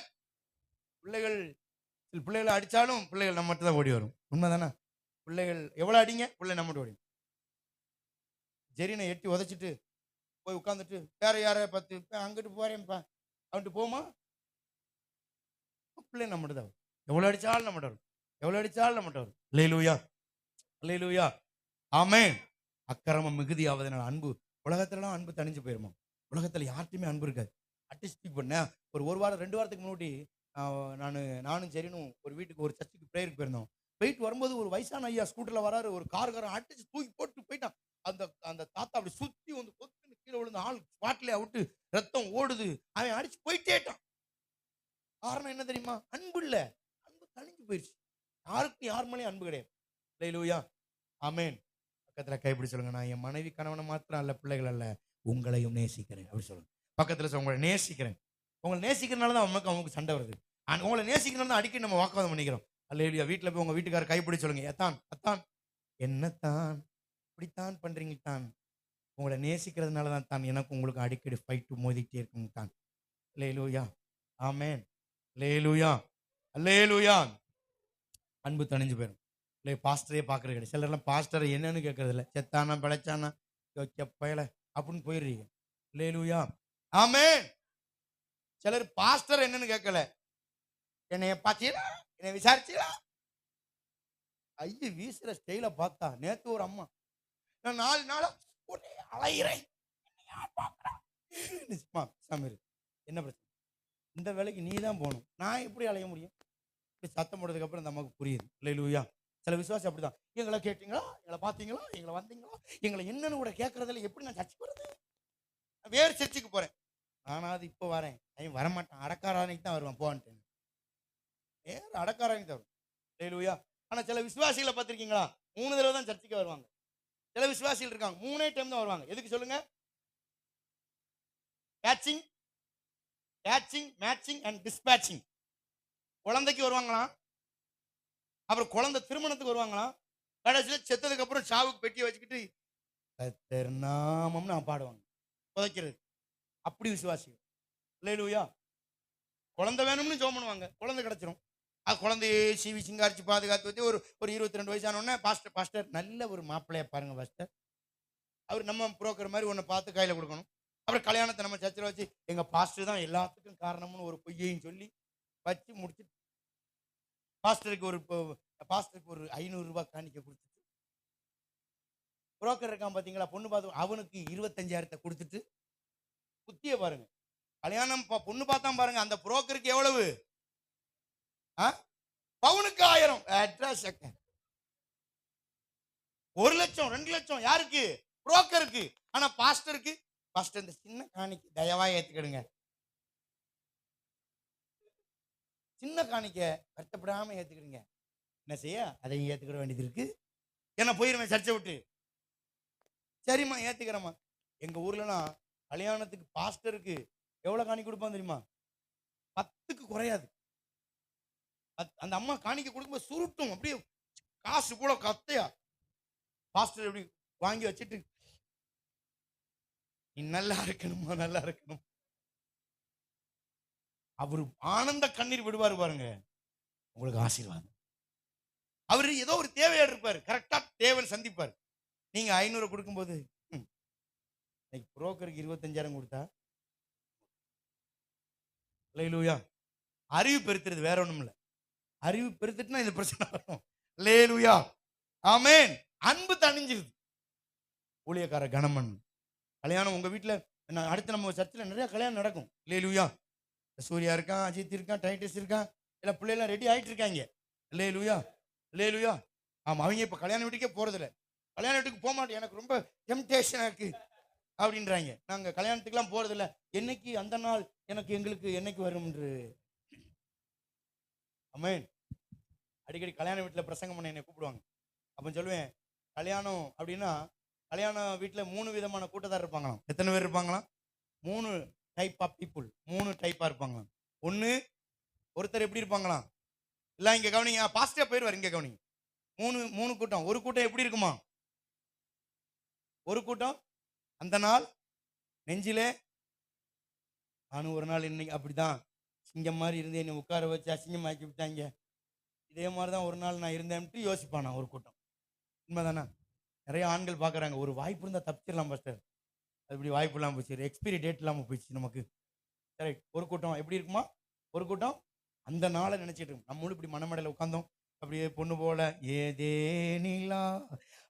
பிள்ளைகளை அடிச்சாலும் பிள்ளைகள் நம்ம மட்டும் தான் ஓடி வரும். உண்மைதானே? பிள்ளைகள் எவ்வளவு அடிங்க, பிள்ளை நம்ம ஓடி. ஜெரினை எட்டி உதைச்சிட்டு போய் உட்காந்துட்டு வேற யார பார்த்து அங்கிட்டு போறேன்ப்பா அவன்ட்டு போமா, பிள்ளை நம்மகிட்ட தான். எவ்வளவு அடிச்சாலும் நம்மகிட்ட வரும், எவ்வளவு அடிச்சாலும் நம்மகிட்ட வரும். அல்லேலூயா, அல்லேலூயா, ஆமென். அக்கிரமம் மிகுதியாவதனால அன்பு, உலகத்துலலாம் அன்பு தணிஞ்சு போயிருமா? உலகத்துல யார்ட்டுமே அன்பு இருக்காது. அட்டிஸ்டிக் பண்ண ஒரு வாரம் 2 வாரத்துக்கு முன்னாடி நானும் சரினும் ஒரு வீட்டுக்கு ஒரு சர்ச்சுக்கு பிரேயருக்கு போயிருந்தோம். போயிட்டு வரும்போது ஒரு வயசான ஐயா ஸ்கூட்டர்ல வராரு, ஒரு கார்காரன் அடிச்சு தூக்கி போட்டு போயிட்டான். அந்த தாத்தா அப்படி சுத்தி வந்து கொத்துன்னு கீழே விழுந்த ஆள் ஸ்பாட்ல அவுட்டு, ரத்தம் ஓடுது. அவன் அடிச்சு போயிட்டேட்டான். காரணம் என்ன தெரியுமா? அன்பு இல்ல, அன்பு தணிஞ்சு போயிடுச்சு. யாருக்கும் யார் மேலேயும் அன்பு கிடையாது. அல்லேலூயா, ஆமென். பக்கத்துல கைப்பிடி சொல்லுங்க, நான் என் மனைவி கணவனை மாத்திரம் அல்ல, பிள்ளைகள் அல்ல, உங்களையும் நேசிக்கிறேன் அப்படி சொல்லுங்க. பக்கத்துல சொல்ல, உங்களை நேசிக்கிறேன். உங்களை நேசிக்கிறனால தான் அவங்களுக்கு சண்டை வருது. உங்களை நேசிக்கிறனால தான் அடிக்கடி நம்ம வாக்குவாதம் பண்ணிக்கிறோம். அல்லேலூயா. வீட்டுல போய் உங்க வீட்டுக்காரர் கைப்பிடி சொல்லுங்க, அத்தான் என்னத்தான் இப்படித்தான் பண்றீங்க தான், உங்களை நேசிக்கிறதுனால தான் தான் எனக்கு உங்களுக்கு அடிக்கடி ஃபைட்டு மோதிக்கிட்டே இருக்குங்க தான். அல்லேலூயா, ஆமென். அல்லேலூயா, அல்லேலூயா. அன்பு தணிஞ்சு போயிடும். இல்லை பாஸ்டரே பார்க்கறது கிடையாது. சிலர்லாம் பாஸ்டரை என்னன்னு கேட்கறது இல்லை, செத்தானா பிழைச்சானா பயல அப்படின்னு போயிடுறீங்க. அல்லேலூயா, ஆமென். சிலர் பாஸ்டர் என்னன்னு கேட்கல, என்னைய பாத்தீங்களா, என்னை விசாரிச்சீங்களா, ஐய வீசுற ஸ்டைல பார்த்தா. நேத்து ஒரு அம்மா, நான் 4 நாளா ஒரே அலையிறேன், என்ன பிரச்சனை? இந்த வேலைக்கு நீ தான் போகணும், நான் எப்படி அலைய முடியும்? இப்படி சத்தம் போட்டதுக்கு அப்புறம் நமக்கு புரியுது. அல்லேலூயா. சில விசுவாசி அப்படிதான். எங்களை கேட்டீங்களா, எங்களை பார்த்தீங்களா, எங்களை வந்தீங்களா, எங்களை என்னன்னு கூட கேட்கறதில்ல, எப்படி நான் சர்ச்சுக்கு போறது? வேறு சர்ச்சுக்கு போறேன். ஆனாது இப்போ வரேன், அவன் வரமாட்டான், அடக்காரானைக்கு தான் வருவான் போன்ட்டு. வேறு அடக்காரானைக்கு தான் வரும். அல்லேலூயா. ஆனா சில விசுவாசிகளை பார்த்திருக்கீங்களா, 3 தடவை தான் சர்ச்சுக்கு வருவாங்க. சில விசுவாசிகள் இருக்காங்க 3 டைம் தான் வருவாங்க. எதுக்கு சொல்லுங்க? Catching, matching and dispatching. குழந்தைக்கு வருவாங்களாம், அப்புறம் குழந்தை திருமணத்துக்கு வருவாங்களாம், கடைசியில் செத்ததுக்கு அப்புறம் சாவுக்கு பெட்டியை வச்சுக்கிட்டு கர்த்தர் நாமம் நான் பாடுவாங்க, புதைக்கிறது. அப்படி விசுவாசிகள். அல்லேலூயா. குழந்தை வேணும்னு ஜெபம் பண்ணுவாங்க, குழந்தை கிடைச்சிரும். அது குழந்தையே சீவி சிங்காரிச்சு பாதுகாத்து வச்சு ஒரு 22 வயசானோடனே பாஸ்டர் நல்ல ஒரு மாப்பிள்ளையா பாருங்க பாஸ்டர், அவர் நம்ம புரோக்கர் மாதிரி ஒன்று பார்த்து கையில் கொடுக்கணும். அப்புறம் கல்யாணத்தை நம்ம சர்ச்சில் வச்சு எங்க பாஸ்டர் தான் எல்லாத்துக்கும் காரணம்னு ஒரு பொய்யையும் சொல்லி வச்சு முடிச்சு பாஸ்டருக்கு ஒரு 500 ரூபாய் காணிக்க கொடுத்துட்டு, புரோக்கர் இருக்கான் பாத்தீங்களா, பொண்ணு பார்த்து அவனுக்கு 25,000 கொடுத்துட்டு, புத்திய பாருங்க. கல்யாணம் பொண்ணு பார்த்தான் பாருங்க, அந்த புரோக்கருக்கு எவ்வளவு? பவுனுக்கு 1000. 1 லட்சம் 2 லட்சம் யாருக்கு? புரோக்கருக்கு. ஆனா பாஸ்டருக்கு, பாஸ்டர் இந்த சின்ன காணிக்கை தயவா ஏத்துக்கிடுங்க, சின்ன காணிக்க கஷ்டப்படாம ஏத்துக்கிடுங்க. என்ன செய்ய, அதையும் ஏத்துக்கிட வேண்டியது இருக்கு. என்ன போயிருவேன் சர்ச்சை விட்டு. சரிம்மா ஏத்துக்கிறேம்மா. எங்க ஊர்லலாம் கல்யாணத்துக்கு பாஸ்டருக்கு எவ்வளவு காணிக்கை கொடுப்பாங்க தெரியுமா? 10க்கு குறையாது. அந்த அம்மா காணிக்கை கொடுக்கும்போது சுருட்டும், அப்படியே காசு கூட கத்தையா. பாஸ்டர் எப்படி வாங்கி வச்சுட்டு, நீ நல்லா இருக்கணுமா, நல்லா இருக்கணும். அவரு ஆனந்த கண்ணீர் விடுவாரு பாருங்க, உங்களுக்கு ஆசீர்வாதம். அவரு ஏதோ ஒரு தேவையா இருப்பாரு, கரெக்டா தேவன் சந்திப்பார். நீங்க 500 கொடுக்கும்போது புரோக்கருக்கு 25,000 கொடுத்தா, அல்லேலூயா. அறிவு பெருத்துறது வேற ஒண்ணும் இல்ல. அறிவு பெருத்துட்டுனா இந்த பிரச்சனை வரும். அல்லேலூயா. ஆமென். அன்பு தணிஞ்சிருது. ஊழியக்கார கணமன் கல்யாணம் உங்க வீட்டுல அடுத்து நம்ம சர்ச்சில் நிறைய கல்யாணம் நடக்கும். அல்லேலூயா. சூர்யா இருக்கான், அஜித் இருக்கான், டைட்டஸ் இருக்கான், இல்ல பிள்ளைலாம் ரெடி ஆயிட்டு இருக்காங்க. அல்லேலூயா. அல்லேலூயா. ஆமா, அவங்க இப்ப கல்யாண வீட்டுக்கே போறதில்ல. கல்யாண வீட்டுக்கு போக மாட்டேன், எனக்கு ரொம்ப டெம்டேஷனா இருக்கு அப்படின்றாங்க. நாங்க கல்யாணத்துக்குலாம் போறதில்ல. என்னைக்கு அந்த நாள் எங்களுக்கு என்னைக்கு வரும் என்று. ஆமென். அடிக்கடி கல்யாண வீட்டுல பிரசங்கம் பண்ண என்னை கூப்பிடுவாங்க. அப்ப சொல்லுவேன், கல்யாணம் அப்படின்னா கல்யாண வீட்டுல 3 விதமான கூட்டத்தார் இருப்பாங்களாம். எத்தனை பேர் இருப்பாங்களாம்? 3 டைப் ஆஃப் பீப்புள். 3 டைப்பா இருப்பாங்களாம். ஒண்ணு, ஒருத்தர் எப்படி இருப்பாங்களாம், இல்ல இங்க கவனிங்க, பாஸ்டர் போயிருவார், இங்க கவனிங்க. 3 கூட்டம். ஒரு கூட்டம் எப்படி இருக்குமா? ஒரு கூட்டம் அந்த நாள் நெஞ்சிலே, நானும் ஒரு நாள் இன்னைக்கு அப்படிதான் சிங்கம் மாதிரி இருந்து என்னை உட்கார வச்சு அசிங்கமாக்கி விட்டாங்க, இதே மாதிரிதான் ஒரு நாள் நான் இருந்தேன்ட்டு யோசிப்பானா ஒரு கூட்டம். உண்மைதானே? நிறைய ஆண்கள் பாக்குறாங்க, ஒரு வாய்ப்பு இருந்தா தப்பிச்சிடலாம் பாஸ்டர், அது இப்படி வாய்ப்பு இல்லாம போச்சு, எக்ஸ்பைரி டேட் இல்லாம போயிடுச்சு நமக்கு. கரெக்ட். ஒரு கூட்டம் எப்படி இருக்குமா? ஒரு கூட்டம் அந்த நாளை நினைச்சிட்டு இருக்கும். நம்மளும் இப்படி மனமடையில உட்கார்ந்தோம், அப்படியே பொண்ணு போல ஏதேனிலா,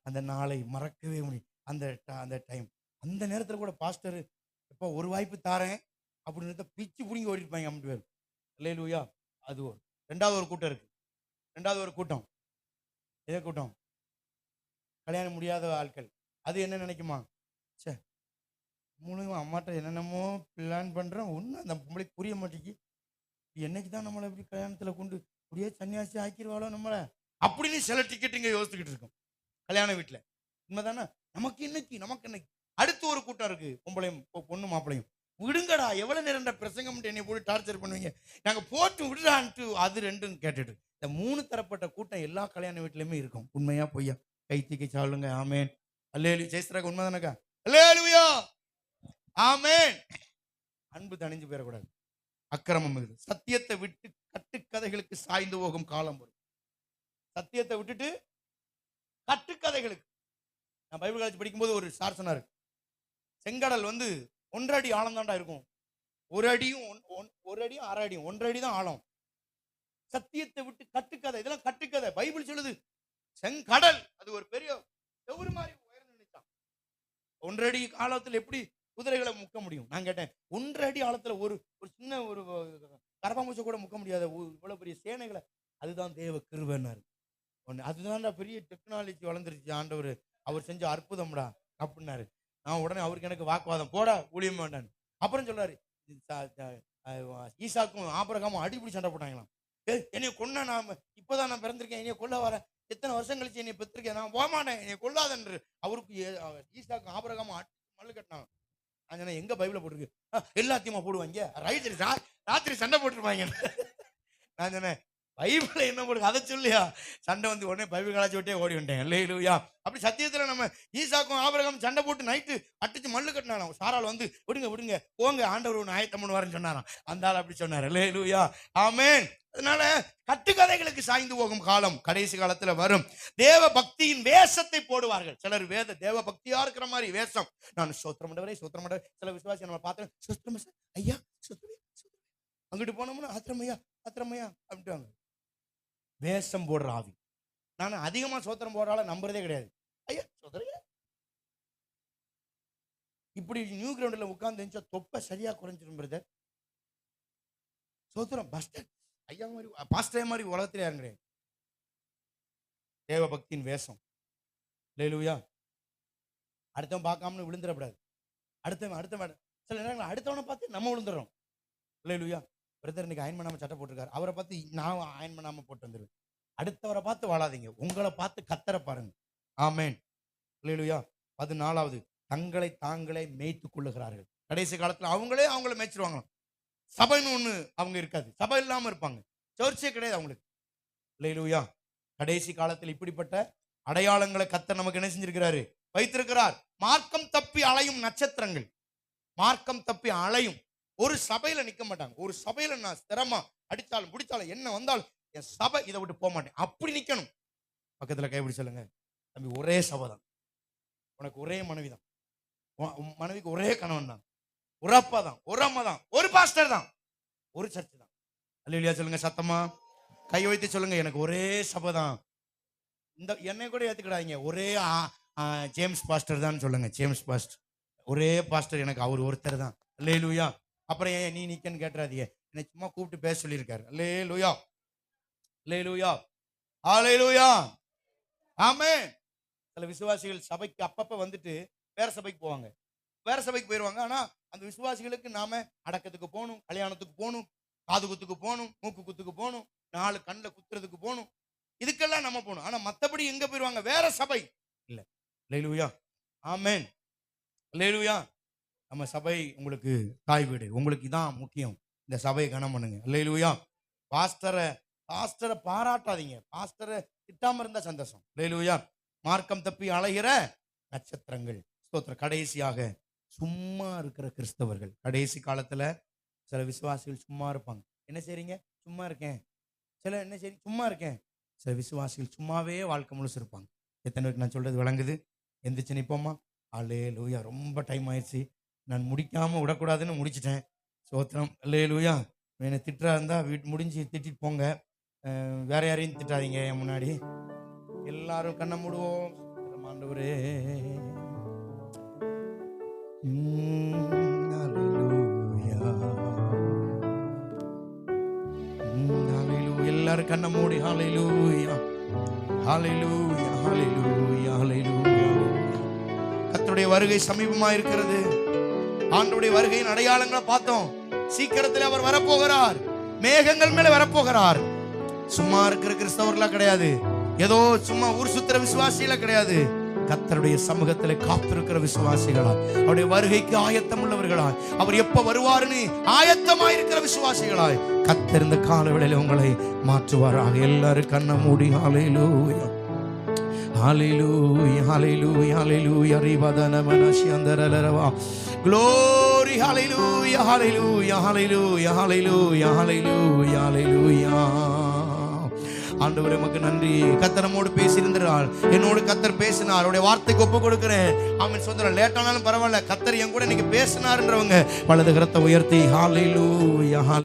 அந்த நாளை மறக்கவே முடியும். அந்த டைம், அந்த நேரத்தில் கூட பாஸ்டர் இப்போ ஒரு வாய்ப்பு தாரேன் அப்படின்னு பிச்சு புடிங்கி ஓடிருப்பாங்க 50 பேர். அல்லேலூயா. அது ஒரு ரெண்டாவது ஒரு கூட்டம் இருக்கு. ரெண்டாவது ஒரு கூட்டம் எதே கூட்டம்? கல்யாணம் முடியாத ஆட்கள். அது என்ன நினைக்குமா, சே மூலம் அம்மாட்ட என்னென்னமோ பிளான் பண்றோம், ஒன்றும் அந்த பொம்பளைக்கு புரிய மாட்டேங்கி, என்னைக்கு தான் நம்மளை இப்படி கல்யாணத்துல கொண்டு அப்படியே சன்னியாசி ஆக்கிடுவாளோ நம்மளை அப்படின்னு சில டிக்கெட்டுங்க யோசிச்சுக்கிட்டு இருக்கும் கல்யாண வீட்டுல. உண்மைதானே? நமக்கு இன்னைக்கு அடுத்து ஒரு கூட்டம் இருக்கு, பொம்பளையும் பொண்ணு மாப்பிளையும். விடுங்கடா, எவ்வளவு நேரம் பிரசங்கம் என்னை போட்டு டார்ச்சர் பண்ணுவீங்க, நாங்க போட்டு விடுறான்ட்டு அது ரெண்டும் கேட்டுட்டு. இந்த 3 தரப்பட்ட கூட்டம் எல்லா கல்யாண வீட்லயுமே இருக்கும். உண்மையா பொய்யா? கை தூக்கி சொல்லுங்க. ஆமென். அல்லேலூயா. ஜெயஸ்திராக்கு உண்மைதானக்கா? அல்லேலூயா. ஆமென். அன்பு தணிஞ்சு போயிடக்கூடாது. அக்கிரமம் இருக்குது. சத்தியத்தை விட்டு கட்டுக்கதைகளுக்கு சாய்ந்து போகும் காலம் வரும். சத்தியத்தை விட்டுட்டு கட்டுக்கதைகளுக்கு. நான் பைபிள் காலேஜ் படிக்கும்போது ஒரு சார் சொன்னாரு, செங்கடல் 1 அடி ஆழம் தான்டா இருக்கும், 1 அடியும் 1 அடியும் 1 அடி தான் ஆழம். சத்தியத்தை விட்டு கட்டுக்கதை, இதெல்லாம் கட்டுக்கதை. பைபிள் சொல்லுது செங்கடல் அது ஒரு பெரிய செவுரு மாதிரி உயர்ந்து நினைச்சான். 1 அடி ஆழத்தில் எப்படி குதிரைகளை முக்க முடியும். நான் கேட்டேன், 1.5 அடி ஆழத்துல ஒரு ஒரு சின்ன ஒரு கரப்பாம்பூச்சை கூட முக்க முடியாத இவ்வளவு பெரிய சேனைகளை, அதுதான் தேவ கிருபைன்னாரு. அதுதான்டா பெரிய டெக்னாலஜி வளர்ந்துருச்சு ஆண்டவர், அவர் செஞ்ச அற்புதம்டா அப்படின்னாரு. நான் உடனே அவருக்கு எனக்கு வாக்குவாதம், போடா ஊழியம் வேண்டான்னு. அப்புறம் சொல்றாரு, ஈசாக்கும் ஆபிரகாமும் அடிப்படி சண்டை போட்டாங்களாம். என்னைய கொன்னா, நான் இப்பதான் நான் பிறந்திருக்கேன், என்னைய கொல்ல வர, எத்தனை வருஷம் கழிச்சு என்னை பெற்றிருக்கேன், நான் போகமாட்டேன், என்னை கொல்லாதன்று அவருக்கு ஈசாக்கும் ஆபிரகாமும் மல்லு கட்டினாங்க. நான் எங்க பைபிள்ல போட்டிருக்கு, எல்லாத்தையுமா போடுவாங்க, ராத்திரி சண்டை போட்டுருப்பாங்க. நான் சொன்னேன், பைபிள்ல என்ன போடுங்க அதை சொல்லியா, சண்டை வந்து உடனே பைபிள் கலாச்சி விட்டே ஓடி வந்துட்டேன். அல்லேலூயா. அப்படி சத்தியத்துல நம்ம ஈசாக்கும் ஆபிரகாமும் சண்டை போட்டு நைட்டு அடிச்சு மல்லு கட்டினாலும் சாரால் வந்து விடுங்க விடுங்க போங்க, ஆண்டவர் ஒன்று ஆயத்தம் பண்ணுவாருன்னு சொன்னாராம். அந்த ஆள் அப்படி சொன்னார். அல்லேலூயா, ஆமென். அதனால கட்டுக்கதைகளுக்கு சாய்ந்து போகும் காலம் கடைசி காலத்துல வரும். தேவ பக்தியின் வேஷத்தை போடுவார்கள் சிலர். தேவ பக்தியா இருக்கிற மாதிரி வேஷம், நான் சோத்திரம் பண்ணவரே சோத்திரம் பண்ணவரே. சில விசுவாசி நம்ம பார்த்தோம், சோத்திரம் ஐயா சோத்திரம், அங்கிட்டு போனோம்னா ஆத்திரமையா ஆத்திரமையா அப்படின்ட்டு வேஷம் போடுற ஆவி. நான் அதிகமா சோத்திரம் போடுறால நம்புறதே கிடையாது. ஐயா சோதரையா இப்படி நியூ கிரவுண்ட்ல உட்கார்ந்து தொப்பை சரியா குறைஞ்சிடும் பிரதர். சோத்திரம் பஸ்டர் ஐயா மாதிரி பாஸ்டர் மாதிரி உலகத்திலே யாரும் கிடையாது. தேவ பக்தியின் வேஷம். அல்லேலூயா. அடுத்தவன் பார்க்காமனு விழுந்துடக்கூடாது. அடுத்தவன் சில நேரங்கள் அடுத்தவனை பார்த்து நம்ம விழுந்துடுறோம். அல்லேலூயா. பிரதர் இன்னைக்கு அயன் பண்ணாம சட்டை போட்டிருக்காரு, அவரை பார்த்து நான் அயன் பண்ணாம போட்டு வந்துருவேன். அடுத்தவரை பார்த்து வாழாதீங்க, உங்களை பார்த்து கத்தரை பாருங்க. ஆமென். அல்லேலூயா. 14வது, தங்களை தாங்களே மேய்த்து கொள்ளுகிறார்கள். கடைசி காலத்துல அவங்கள மேய்ச்சிருவாங்க. சபைன்னு ஒண்ணு அவங்க இருக்காது, சபை இல்லாம இருப்பாங்க, சர்ச்சே கிடையாது அவங்களுக்கு. அல்லேலூயா. கடைசி காலத்தில் இப்படிப்பட்ட அடையாளங்களை கத்தர் நமக்கு என்ன செஞ்சிருக்கிறாரு, வைத்திருக்கிறார். மார்க்கம் தப்பி அலையும் நட்சத்திரங்கள், மார்க்கம் தப்பி அலையும். ஒரு சபையில நிக்க மாட்டாங்க. ஒரு சபையில நான் ஸ்திரமா அடித்தாலும் பிடிச்சாலும் என்ன வந்தாலும் என் சபை இதை விட்டு போக மாட்டேன், அப்படி நிக்கணும். பக்கத்துல கைப்பிடி சொல்லுங்க, தம்பி ஒரே சபை தான், உனக்கு ஒரே மனைவி தான், மனைவிக்கு ஒரே கணவன் தான், ஒரு அப்பா தான், ஒரு அம்மா தான், ஒரு பாஸ்டர் தான், ஒரு சர்ச் தான். அல்லேலூயா சொல்லுங்க சத்தமா, கை வைத்து சொல்லுங்க, எனக்கு ஒரே சபை தான். இந்த என்னை கூட ஏத்துக்கிடாதீங்க, ஒரே ஜேம்ஸ் பாஸ்டர் தான் சொல்லுங்க. ஜேம்ஸ் பாஸ்டர் ஒரே பாஸ்டர், எனக்கு அவர் ஒருத்தர் தான். அல்லேலூயா. அப்புறம் ஏன் நீ நிக்கன்னு கேட்டுறாதீங்க, என்னை சும்மா கூப்பிட்டு பேச சொல்லியிருக்காரு. அல்லேலூயா, அல்லேலூயா, அல்லேலூயா, ஆமென். சில விசுவாசிகள் சபைக்கு அப்பப்ப வந்துட்டு வேற சபைக்கு போவாங்க, வேற சபைக்கு போயிடுவாங்க. ஆனா அந்த விசுவாசிகளுக்கு நாம அடக்கத்துக்கு போகணும், கல்யாணத்துக்கு போகணும், காது குத்துக்கு போகணும், மூக்கு குத்துக்கு போகணும், 4 கண்ணில் குத்துறதுக்கு போகணும், இதுக்கெல்லாம் நம்ம போகணும். ஆனா மத்தபடி எங்க போயிடுவாங்க, வேற சபை இல்ல. அல்லேலூயா, ஆமென். அல்லேலூயா. நம்ம சபை உங்களுக்கு தாய் வீடு, உங்களுக்கு இதான் முக்கியம். இந்த சபையை கனம் பண்ணுங்க. அல்லேலூயா. பாஸ்டரை பாராட்டாதீங்க, பாஸ்டரை திட்டாம இருந்தா சந்தோஷம். அல்லேலூயா. மார்க்கம் தப்பி அலைகிற நட்சத்திரங்கள். ஸ்தோத்திரம். கடைசியாக சும்மா இருக்கிற கிறிஸ்தவர்கள். கடைசி காலத்துல சில விசுவாசிகள் சும்மா இருப்பாங்க. என்ன செய்றீங்க, சும்மா இருக்கேன். சில என்ன செய்றீங்க, சும்மா இருக்கேன். சில விசுவாசிகள் சும்மாவே வாழ்க்கை முழுசு இருப்பாங்க. எத்தனை பேருக்கு நான் சொல்றது விளங்குது? எந்திரிச்சு நிப்போமா? அல்லேலூயா. ரொம்ப டைம் ஆயிடுச்சு, நான் முடிக்காம விடக்கூடாதுன்னு முடிச்சிட்டேன். சோத்திரம். அல்லேலூயா. என்னை திட்டுறா இருந்தா வீட்டு முடிஞ்சு திட்டிட்டு போங்க, வேற யாரையும் திட்டாதீங்க. என் முன்னாடி எல்லாரும் கண்ணை மூடுவோம். ஆண்டவரே, எல்லாரும் கண்ணை மூடி ஹல்லேலூயா, ஹல்லேலூயா, ஹல்லேலூயா, ஹல்லேலூயா. கர்த்தருடைய வருகை சமீபமா இருக்கிறது. ஆண்டவருடைய வருகையின் அடையாளங்களை பார்த்தோம். சீக்கிரத்தில் அவர் வரப்போகிறார், மேகங்கள் மேல வரப்போகிறார். சும்மா இருக்கிற கிறிஸ்தவர்களா கிடையாது, ஏதோ சும்மா ஊர் சுத்துற விசுவாசிகளா கிடையாது. கர்த்தருடைய சமூகத்தில் காத்திருக்கிற விசுவாசிகளா, அவருடைய வருகைக்கு ஆயத்தம் உள்ளவர்களாய், அவர் எப்ப வருவாருன்னு ஆயத்தமாயிருக்கிற விசுவாசிகளாய் கர்த்தர் இந்த காலவேளையில உங்களை மாற்றுவாராக. எல்லாரும் கண்ணை மூடி ஹல்லேலூயா, ஹல்லேலூயா, ஹல்லேலூயா, ஹல்லேலூயா. ரிபதன மனஷி அந்தரலரவா. Glory, hallelujah, hallelujah, hallelujah, hallelujah, hallelujah, hallelujah. ஆண்டவரே உமக்கு நன்றி. கர்த்தர் நம்மோடு பேசியிருந்தார், என்னோடு கர்த்தர் பேசினார், அவருடைய வார்த்தைக்கு ஒப்பு கொடுக்கிறேன். ஆமென். சொல்றேன், லேட் ஆனாலும் பரவாயில்ல, கர்த்தர் என் கூட இன்னைக்கு பேசினார்ன்றவங்க வலது கரத்தை உயர்த்தி ஹல்லேலூயா.